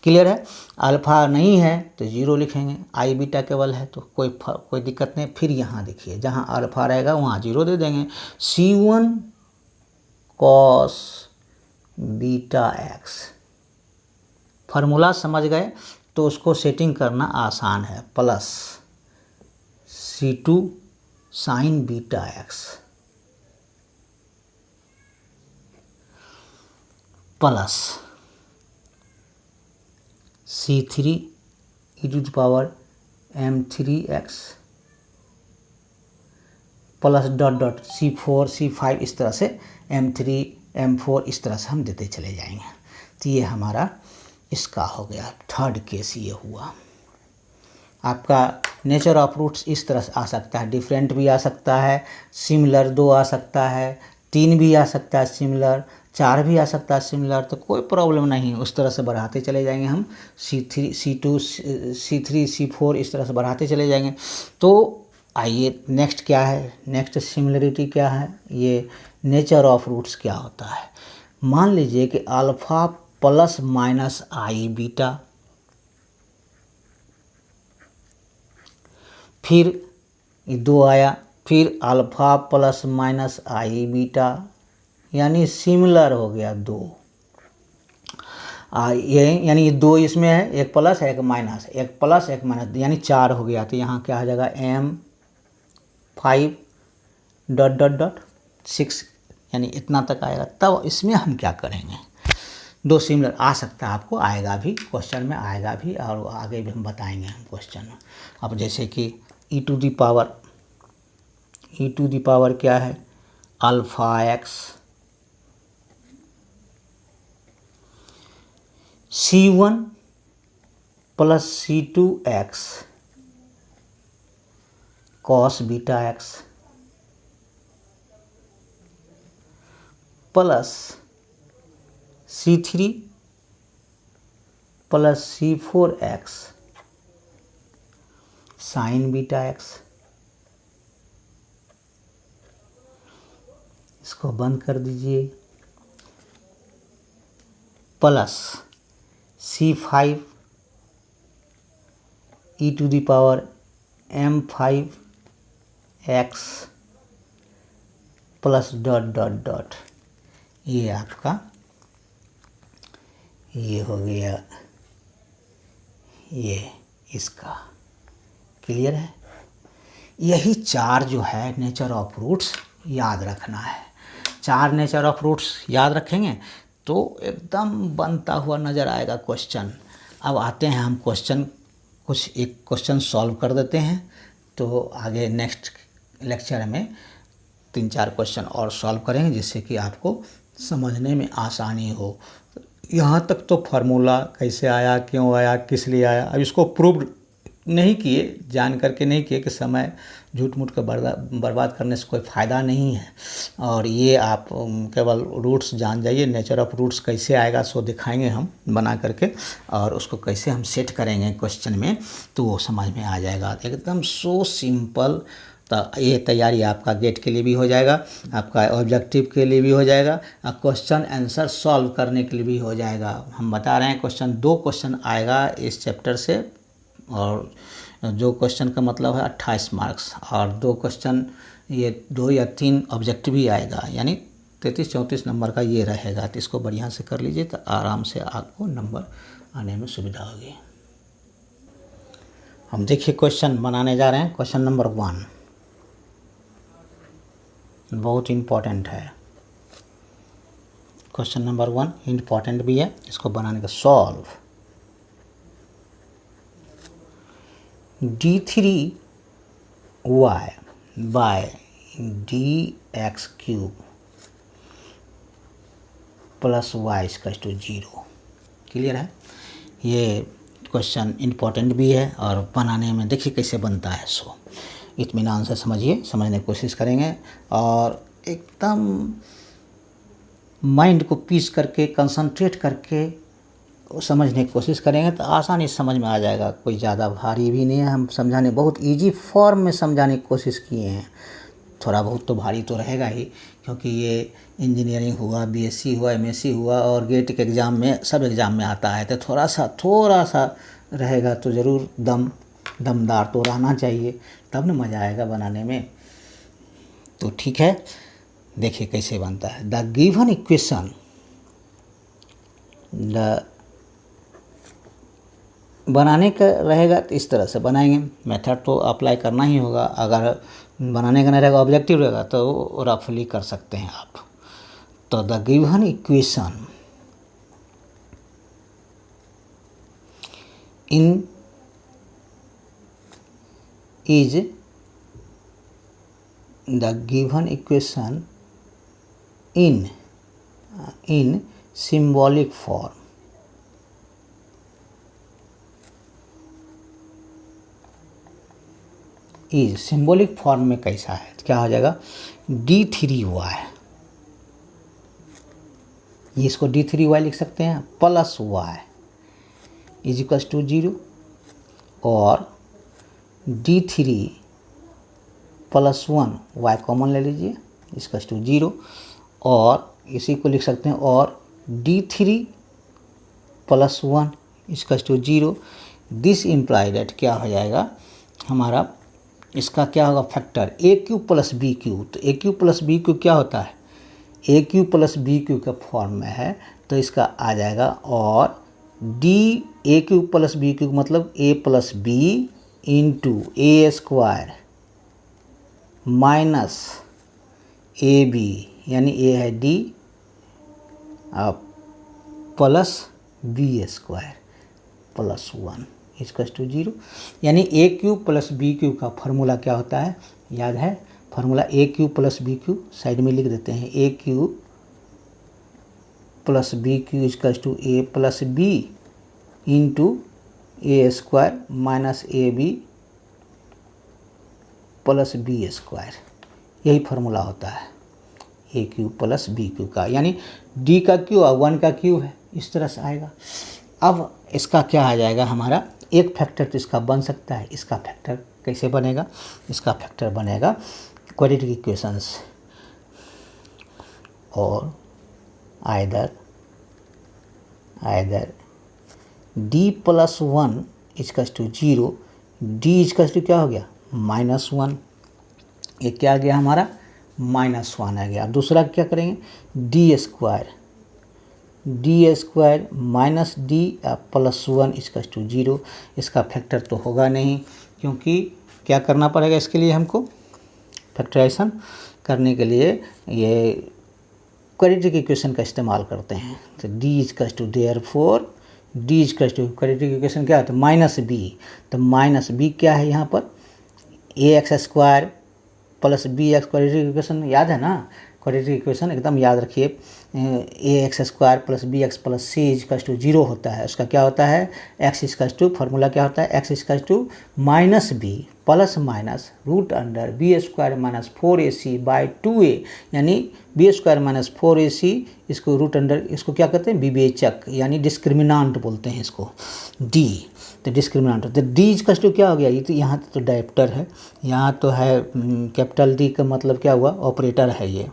क्लियर है। अल्फ़ा नहीं है तो 0 लिखेंगे, आई बीटा केवल है तो कोई दिक्कत नहीं। फिर यहाँ देखिए, जहाँ अल्फ़ा रहेगा वहाँ 0 दे देंगे। C1 cos beta x, formula समझ गए तो उसको सेटिंग करना आसान है, plus C2 sine beta X plus C3 e to the power m3x plus dot dot C4 C5, इस तरह से m3 m4 इस तरह से हम देते चले जाएंगे। तो ये हमारा इसका हो गया थर्ड केस, ये हुआ। आपका नेचर ऑफ रूट्स इस तरह से आ सकता है, डिफरेंट भी आ सकता है, सिमिलर 2 आ सकता है, 3 भी आ सकता है सिमिलर, 4 भी आ सकता है सिमिलर, तो कोई प्रॉब्लम नहीं, उस तरह से बढ़ाते चले जाएंगे हम। C3 C2 C3 C4 इस तरह से बढ़ाते चले जाएंगे। तो आइए नेक्स्ट क्या है, नेक्स्ट सिमिलरिटी क्या है, ये नेचर ऑफ रूट्स क्या होता है। मान लीजिए कि अल्फ़ा प्लस माइनस आई बीटा, फिर 2 आया, फिर अल्फ़ा प्लस माइनस आई बीटा यानी सिमिलर हो गया 2। ये यानी ये 2 इसमें है, एक प्लस एक माइनस, एक प्लस एक माइनस, यानी 4 हो गया। तो यहाँ क्या आ जाएगा, m5 डॉट डॉट डॉट 6, यानी इतना तक आएगा। तब इसमें हम क्या करेंगे, 2 सिमिलर आ सकता है, आपको आएगा भी, क्वेश्चन में आएगा भी, और आगे भी हम बताएंगे हम क्वेश्चन में। अब जैसे कि e टू दी पावर क्या है, alpha X C1 plus C2 X cos beta X plus C3 plus C4 X sine beta X. इसको बंद कर दीजिए, plus C5 e to the power m5 x plus dot dot dot, ये आपका ये हो गया, ये इसका। क्लियर है। यही 4 जो है नेचर ऑफ रूट्स याद रखना है। 4 नेचर ऑफ रूट्स याद रखेंगे तो एकदम बनता हुआ नज़र आएगा क्वेश्चन। अब आते हैं हम क्वेश्चन, कुछ एक क्वेश्चन सॉल्व कर देते हैं, तो आगे नेक्स्ट लेक्चर में 3-4 क्वेश्चन और सॉल्व करेंगे, जिससे कि आपको समझने में आसानी हो। यहाँ तक तो फार्मूला कैसे आया, क्यों आया, किस लिए आया, अब इसको प्रूव्ड नहीं किए, जान करके नहीं किए कि समय झूठ मूठ का बर्बाद करने से कोई फ़ायदा नहीं है। और ये आप केवल रूट्स जान जाइए, नेचर ऑफ रूट्स कैसे आएगा सो दिखाएंगे हम बना करके, और उसको कैसे हम सेट करेंगे क्वेश्चन में तो वो समझ में आ जाएगा एकदम सो सिंपल। तो ये तैयारी आपका गेट के लिए भी हो जाएगा, आपका ऑब्जेक्टिव के लिए भी हो जाएगा, और क्वेश्चन आंसर सॉल्व करने के लिए भी हो जाएगा। हम बता रहे हैं क्वेश्चन 2 क्वेश्चन आएगा इस चैप्टर से, और जो क्वेश्चन का मतलब है 28 मार्क्स, और 2 क्वेश्चन ये 2 या 3 ऑब्जेक्टिव ही आएगा, यानी 33-34 नंबर का ये रहेगा। तो इसको बढ़िया से कर लीजिए तो आराम से आपको नंबर आने में सुविधा होगी। हम देखिए क्वेश्चन बनाने जा रहे हैं। क्वेश्चन नंबर 1 बहुत इम्पॉर्टेंट है। क्वेश्चन नंबर 1 इम्पॉर्टेंट भी है, इसको बनाने का solve d3y by dx cube plus Y equal to 0। Clear है? ये क्वेश्चन इम्पॉर्टेंट भी है और बनाने में देखिए कैसे बनता है, सो इत्मीनान से समझिए, समझने की कोशिश करेंगे और एकदम माइंड को पीस करके कंसंट्रेट करके समझने की कोशिश करेंगे तो आसानी से समझ में आ जाएगा। कोई ज़्यादा भारी भी नहीं है, हम समझाने बहुत इजी फॉर्म में समझाने की कोशिश किए हैं। थोड़ा बहुत तो भारी तो रहेगा ही, क्योंकि ये इंजीनियरिंग हुआ, बीएससी हुआ, एमएससी हुआ और गेट के एग्ज़ाम में सब एग्ज़ाम में आता है, तो थोड़ा सा रहेगा तो ज़रूर दमदार तो रहना चाहिए, तब ना मज़ा आएगा बनाने में। तो ठीक है, देखिए कैसे बनता है। द गिवन इक्वेशन, बनाने का रहेगा तो इस तरह से बनाएंगे, मेथड तो अप्लाई करना ही होगा। अगर बनाने का नहीं रहेगा, ऑब्जेक्टिव रहेगा तो रफली कर सकते हैं आप। तो the given equation in is the given equation in symbolic form. Is symbolic form में कैसा है, क्या हो जाएगा d3y, ये इसको d3y लिख सकते हैं plus y is equal to 0, और d3 प्लस 1 y कॉमन ले लीजिए इसका टू 0, और इसी को लिख सकते हैं और d3 प्लस 1 इसका टू 0। दिस इम्प्लाई दैट क्या हो जाएगा हमारा, इसका क्या होगा factor a cube plus B cube. तो a cube plus B cube क्या होता है, a cube plus B cube का फॉर्म में है, तो इसका आ जाएगा और a cube plus B cube मतलब a plus B into A square minus A B, यानी a है d plus B square plus 1 इसका टू 0, यानी a cube plus B cube का फार्मूला क्या होता है, याद है formula a cube plus B cube, side में लिख देते हैं a cube plus B cube इसका टू a plus B into A square minus A B plus B square, यही फार्मूला होता है A cube plus B cube का, यानी डी का क्यू और 1 का क्यू है, इस तरह से आएगा। अब इसका क्या आ जाएगा हमारा, एक फैक्टर तो इसका बन सकता है, इसका फैक्टर कैसे बनेगा, इसका फैक्टर बनेगा क्वाड्रेटिक इक्वेशंस और आइदर d प्लस 1 इसका टू 0, d इसका टू क्या हो गया -1, ये क्या आ गया हमारा -1 आ गया। दूसरा क्या करेंगे D square minus D plus 1 इसका टू 0, इसका फैक्टर तो होगा नहीं, क्योंकि क्या करना पड़ेगा इसके लिए हमको, फैक्टराइजेशन करने के लिए ये क्वाड्रेटिक इक्वेशन का इस्तेमाल करते हैं। तो डी इसका टू देयरफॉर डी इसका टू क्वाड्रेटिक इक्वेशन क्या होता है माइनस बी, तो माइनस बी क्या है यहाँ पर A X square plus B X, quadratic equation याद है ना, क्वाड्रेटिक इक्वेशन एकदम याद रखिए। ax² plus bx plus c equals to 0 होता है। उसका क्या होता है, x इक्वल्स टू, फार्मूला क्या होता है, x equals to minus b plus minus root under b² minus 4ac by 2a, यानी b² माइनस 4ac, इसको रूट अंडर, इसको क्या कहते हैं, विवेचक यानी डिस्क्रिमिनांट बोलते हैं इसको, d। तो डिस्क्रिमिनांट, तो d इक्वल्स टू क्या हो गया, ये तो यहाँ तो डायप्टर है, यहाँ तो है कैपिटल D का मतलब क्या हुआ, ऑपरेटर है ये,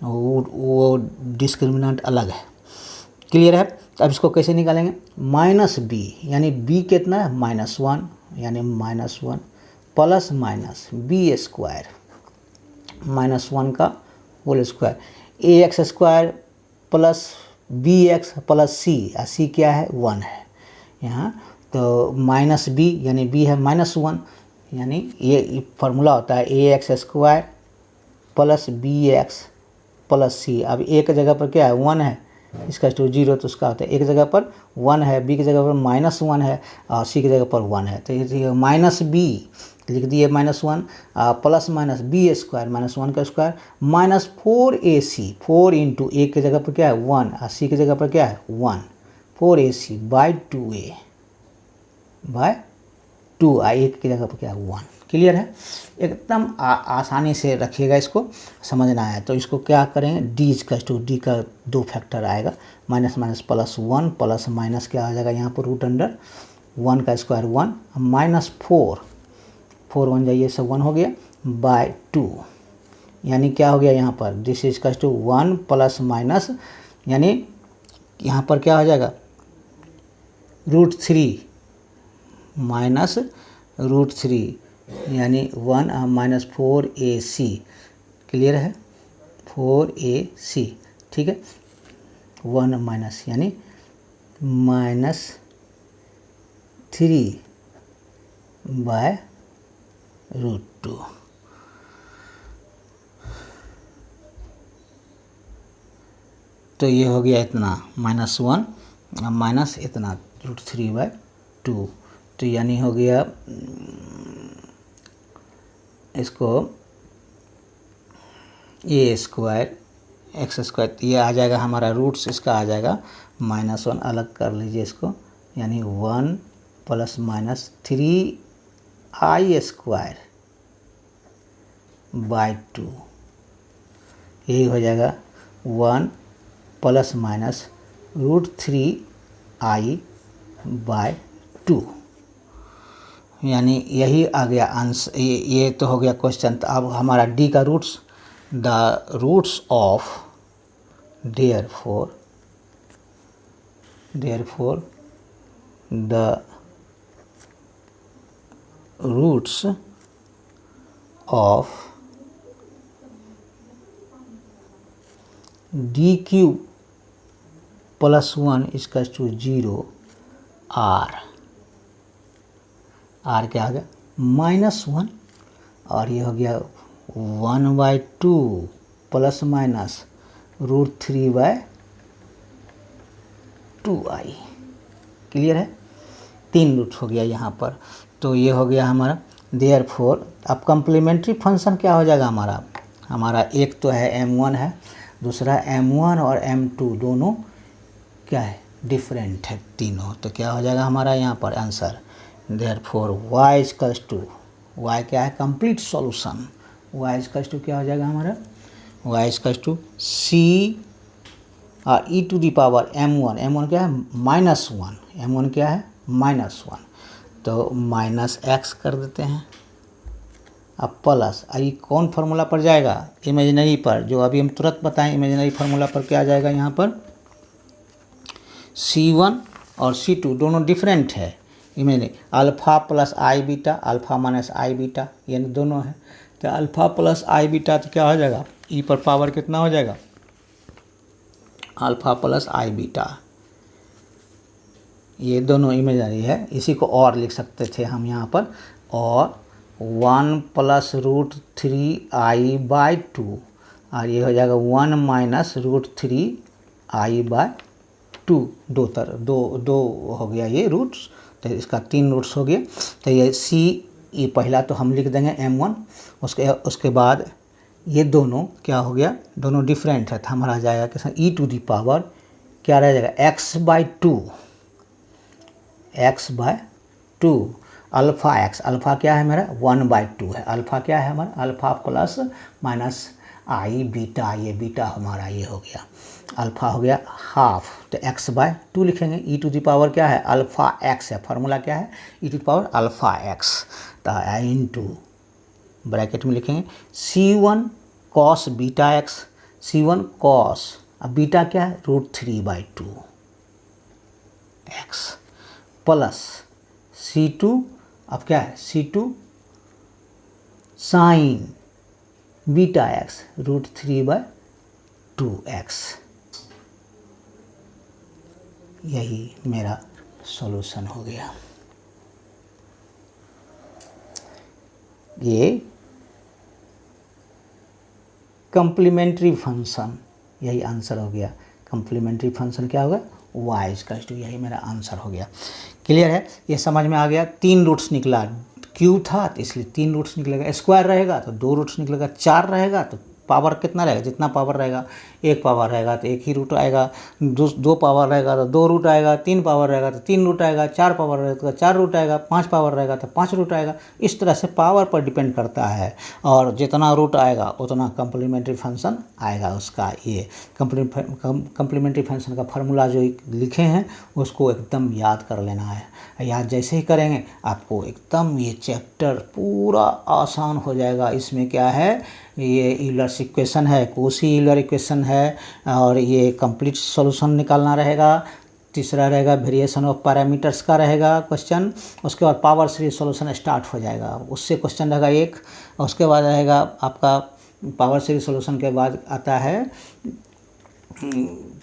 वो डिस्क्रिमिनांट अलग है। क्लियर है। तो अब इसको कैसे निकालेंगे, माइनस b, यानी b कितना है, -1, यानी -1 प्लस माइनस b² -1 का whole square, ax² plus bx plus c, c क्या है, 1 है यहाँ, तो माइनस b, यानी b है -1, यानी ये फार्मूला होता है ax² plus bx plus c। अब a की जगह पर क्या है, 1 है, इसका टू 0, तो उसका होता है एक जगह पर 1 है, b की जगह पर -1 है और c की जगह पर 1 है, तो ये माइनस b लिख दिए, -1 प्लस माइनस b² -1 का square minus 4ac, 4 into a की जगह पर क्या है 1 और c की जगह पर क्या है 1, 4ac बाई 2a बाय 2, एक की जगह पर क्या है 1। क्लियर है। एकदम आसानी से रखिएगा, इसको समझना है। तो इसको क्या करेंगे, d इक्वल्स टू, d का 2 फैक्टर आएगा, minus minus plus 1 plus minus क्या आ जाएगा यहाँ पर रूट अंडर 1 का स्क्वायर 1 माइनस 4 1 जाइए, सब 1 हो गया बाय 2, यानी क्या हो गया यहाँ पर, this equals to 1 plus minus, यानी यहाँ पर क्या हो जाएगा √3 माइनस √3, यानी 1 माइनस 4ac। क्लियर है, 4ac, ठीक है, 1 माइनस यानी -3 बाय √2। तो ये हो गया इतना -1 माइनस इतना √3 बाय 2, तो यानी हो गया इसको a² x², ये आ जाएगा हमारा रूट्स, इसका आ जाएगा -1, अलग कर लीजिए इसको, यानी 1 प्लस माइनस 3i² बाई 2, यही हो जाएगा 1 प्लस माइनस √3i बाई 2, यानी यही आ गया आंसर। ये तो हो गया क्वेश्चन। तो अब हमारा डी का roots, the roots of therefore the roots of d³ plus 1 equals to 0 r क्या आ गया -1, और ये हो गया 1/2 प्लस माइनस √3/2i। क्लियर है, 3 रूट हो गया यहाँ पर। तो ये हो गया हमारा देयरफॉर। अब कम्प्लीमेंट्री फंक्शन क्या हो जाएगा हमारा एक तो है m1 है, दूसरा m1 और m2 दोनों क्या है, डिफरेंट है तीनों। तो क्या हो जाएगा हमारा यहाँ पर answer, therefore y equals to, y क्या है, complete solution, y equals to क्या हो जाएगा हमारा, y इक्वल्स टू c और e⁻m1, m1 क्या है -1, m1 क्या है -1, तो -x कर देते हैं। अब प्लस, ये कौन फार्मूला पर जाएगा, इमेजिनरी पर, जो अभी हम तुरंत बताएं, इमेजिनरी फार्मूला पर क्या आ जाएगा यहाँ पर, c1 और c2 दोनों डिफरेंट है, इमेजिनरी, अल्फ़ा प्लस आई बीटा, अल्फ़ा माइनस आई बीटा, ये दोनों है। तो अल्फ़ा प्लस आई बीटा तो क्या हो जाएगा, ई पर पावर कितना हो जाएगा, अल्फ़ा प्लस आई बीटा, ये दोनों इमेजिनरी है। इसी को और लिख सकते थे हम यहाँ पर, और 1 प्लस √3i बाई 2, और ये हो जाएगा 1 माइनस √3i बाई 2, दो हो गया ये रूट्स, तो इसका 3 रूट्स हो गया। तो ये सी, ये पहला तो हम लिख देंगे m1, उसके बाद ये दोनों क्या हो गया, दोनों डिफरेंट है, तो हमारा आ जाएगा कैसा, ई टू दी पावर क्या रह जाएगा, x/2, x/2 alpha X, alpha क्या है मेरा 1/2 है, अल्फ़ा क्या है हमारा, अल्फ़ा प्लस माइनस आई बीटा, ये बीटा हमारा ये हो गया, अल्फ़ा हो गया हाफ, तो x/2 लिखेंगे, ई टू दी पावर क्या है अल्फ़ा एक्स है, फार्मूला क्या है E to the power alpha X, तो इंटू ब्रैकेट में लिखेंगे C1 cos beta X, C1 cos, अब बीटा क्या है √3/2 एक्स, प्लस C2, अब क्या है C2 sine beta x √3/2 x. यही मेरा सॉल्यूशन हो गया। ये कंप्लीमेंट्री फंक्शन, यही आंसर हो गया। कंप्लीमेंट्री फंक्शन क्या होगा y = यही मेरा आंसर हो गया। क्लियर है, ये समझ में आ गया। 3 रूट्स निकला, क्यूब था तो इसलिए 3 रूट्स निकलेगा, स्क्वायर रहेगा तो 2 रूट्स निकलेगा, 4 रहेगा तो पावर कितना रहेगा, जितना पावर रहेगा, 1 पावर रहेगा तो 1 ही रूट आएगा, 2 पावर रहेगा तो 2 रूट आएगा, 3 पावर रहेगा तो 3 रूट आएगा, 4 पावर रहेगा तो 4 रूट आएगा, 5 पावर रहेगा तो 5 रूट आएगा। इस तरह से पावर पर डिपेंड करता है, और जितना रूट आएगा उतना कंप्लीमेंट्री फंक्शन आएगा उसका। ये कंप्लीमेंट्री फंक्शन का फार्मूला जो लिखे हैं उसको एकदम याद कर लेना है। याद जैसे ही करेंगे आपको एकदम ये चैप्टर पूरा आसान हो जाएगा। इसमें क्या है, ये यूलर्स इक्वेशन है, कोशी यूलर इक्वेशन है, और ये कंप्लीट सॉल्यूशन निकालना रहेगा। तीसरा रहेगा वेरिएशन ऑफ पैरामीटर्स का रहेगा क्वेश्चन। उसके बाद पावर सीरीज सॉल्यूशन स्टार्ट हो जाएगा, उससे क्वेश्चन रहेगा एक। उसके बाद रहेगा आपका पावर सीरीज सॉल्यूशन के बाद आता है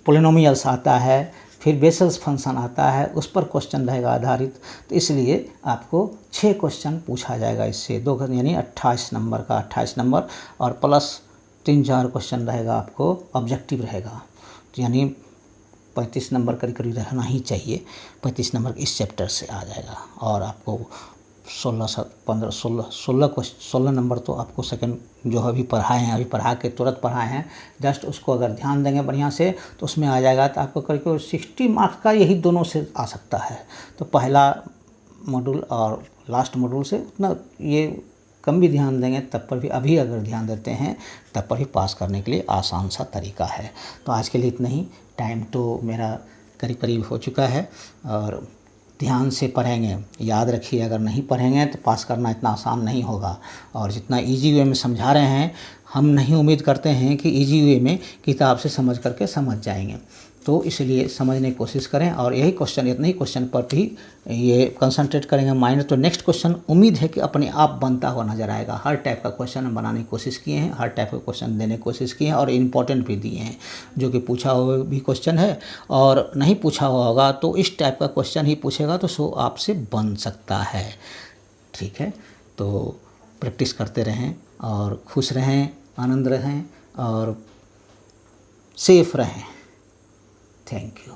पोलिनोमियल्स आता है, फिर बेसल्स फंक्शन आता है, उस पर क्वेश्चन रहेगा आधारित। तो इसलिए आपको 6 क्वेश्चन पूछा जाएगा इससे, 2 यानी 28 नंबर का 28 नंबर, और प्लस 3-4 क्वेश्चन रहेगा आपको ऑब्जेक्टिव रहेगा, तो यानी 35 नंबर करीब करीब रहना ही चाहिए। 35 नंबर इस चैप्टर से आ जाएगा, और आपको 16 नंबर तो आपको सेकंड जो अभी पढ़ाए हैं, अभी पढ़ा के तुरंत पढ़ाए हैं, जस्ट उसको अगर ध्यान देंगे बढ़िया से तो उसमें आ जाएगा। तो आपको करीब 60 मार्क्स का यही दोनों से आ सकता है। तो पहला मॉड्यूल और लास्ट मॉड्यूल से उतना ये कम भी ध्यान देंगे तब पर भी, अभी अगर ध्यान देते हैं तब पर भी पास करने के लिए आसान सा तरीका है। तो आज के लिए इतना ही, टाइम तो मेरा करीब करीब हो चुका है, और ध्यान से पढ़ेंगे, याद रखिए, अगर नहीं पढ़ेंगे तो पास करना इतना आसान नहीं होगा। और जितना इजी वे में समझा रहे हैं, हम नहीं उम्मीद करते हैं कि इजी वे में किताब से समझ करके समझ जाएंगे, तो इसलिए समझने की कोशिश करें, और यही क्वेश्चन, इतने ही क्वेश्चन पर भी ये कंसंट्रेट करेंगे माइंड। तो नेक्स्ट क्वेश्चन उम्मीद है कि अपने आप बनता हुआ नजर आएगा। हर टाइप का क्वेश्चन हम बनाने की कोशिश किए हैं, हर टाइप का क्वेश्चन देने की कोशिश किए हैं, और इम्पोर्टेंट भी दिए हैं। जो कि पूछा हुआ भी क्वेश्चन है, और नहीं पूछा हुआ होगा तो इस टाइप का क्वेश्चन ही पूछेगा तो सो आपसे बन सकता है। ठीक है, तो प्रैक्टिस करते रहें, और खुश रहें, आनंद रहें, और सेफ रहें। Thank you.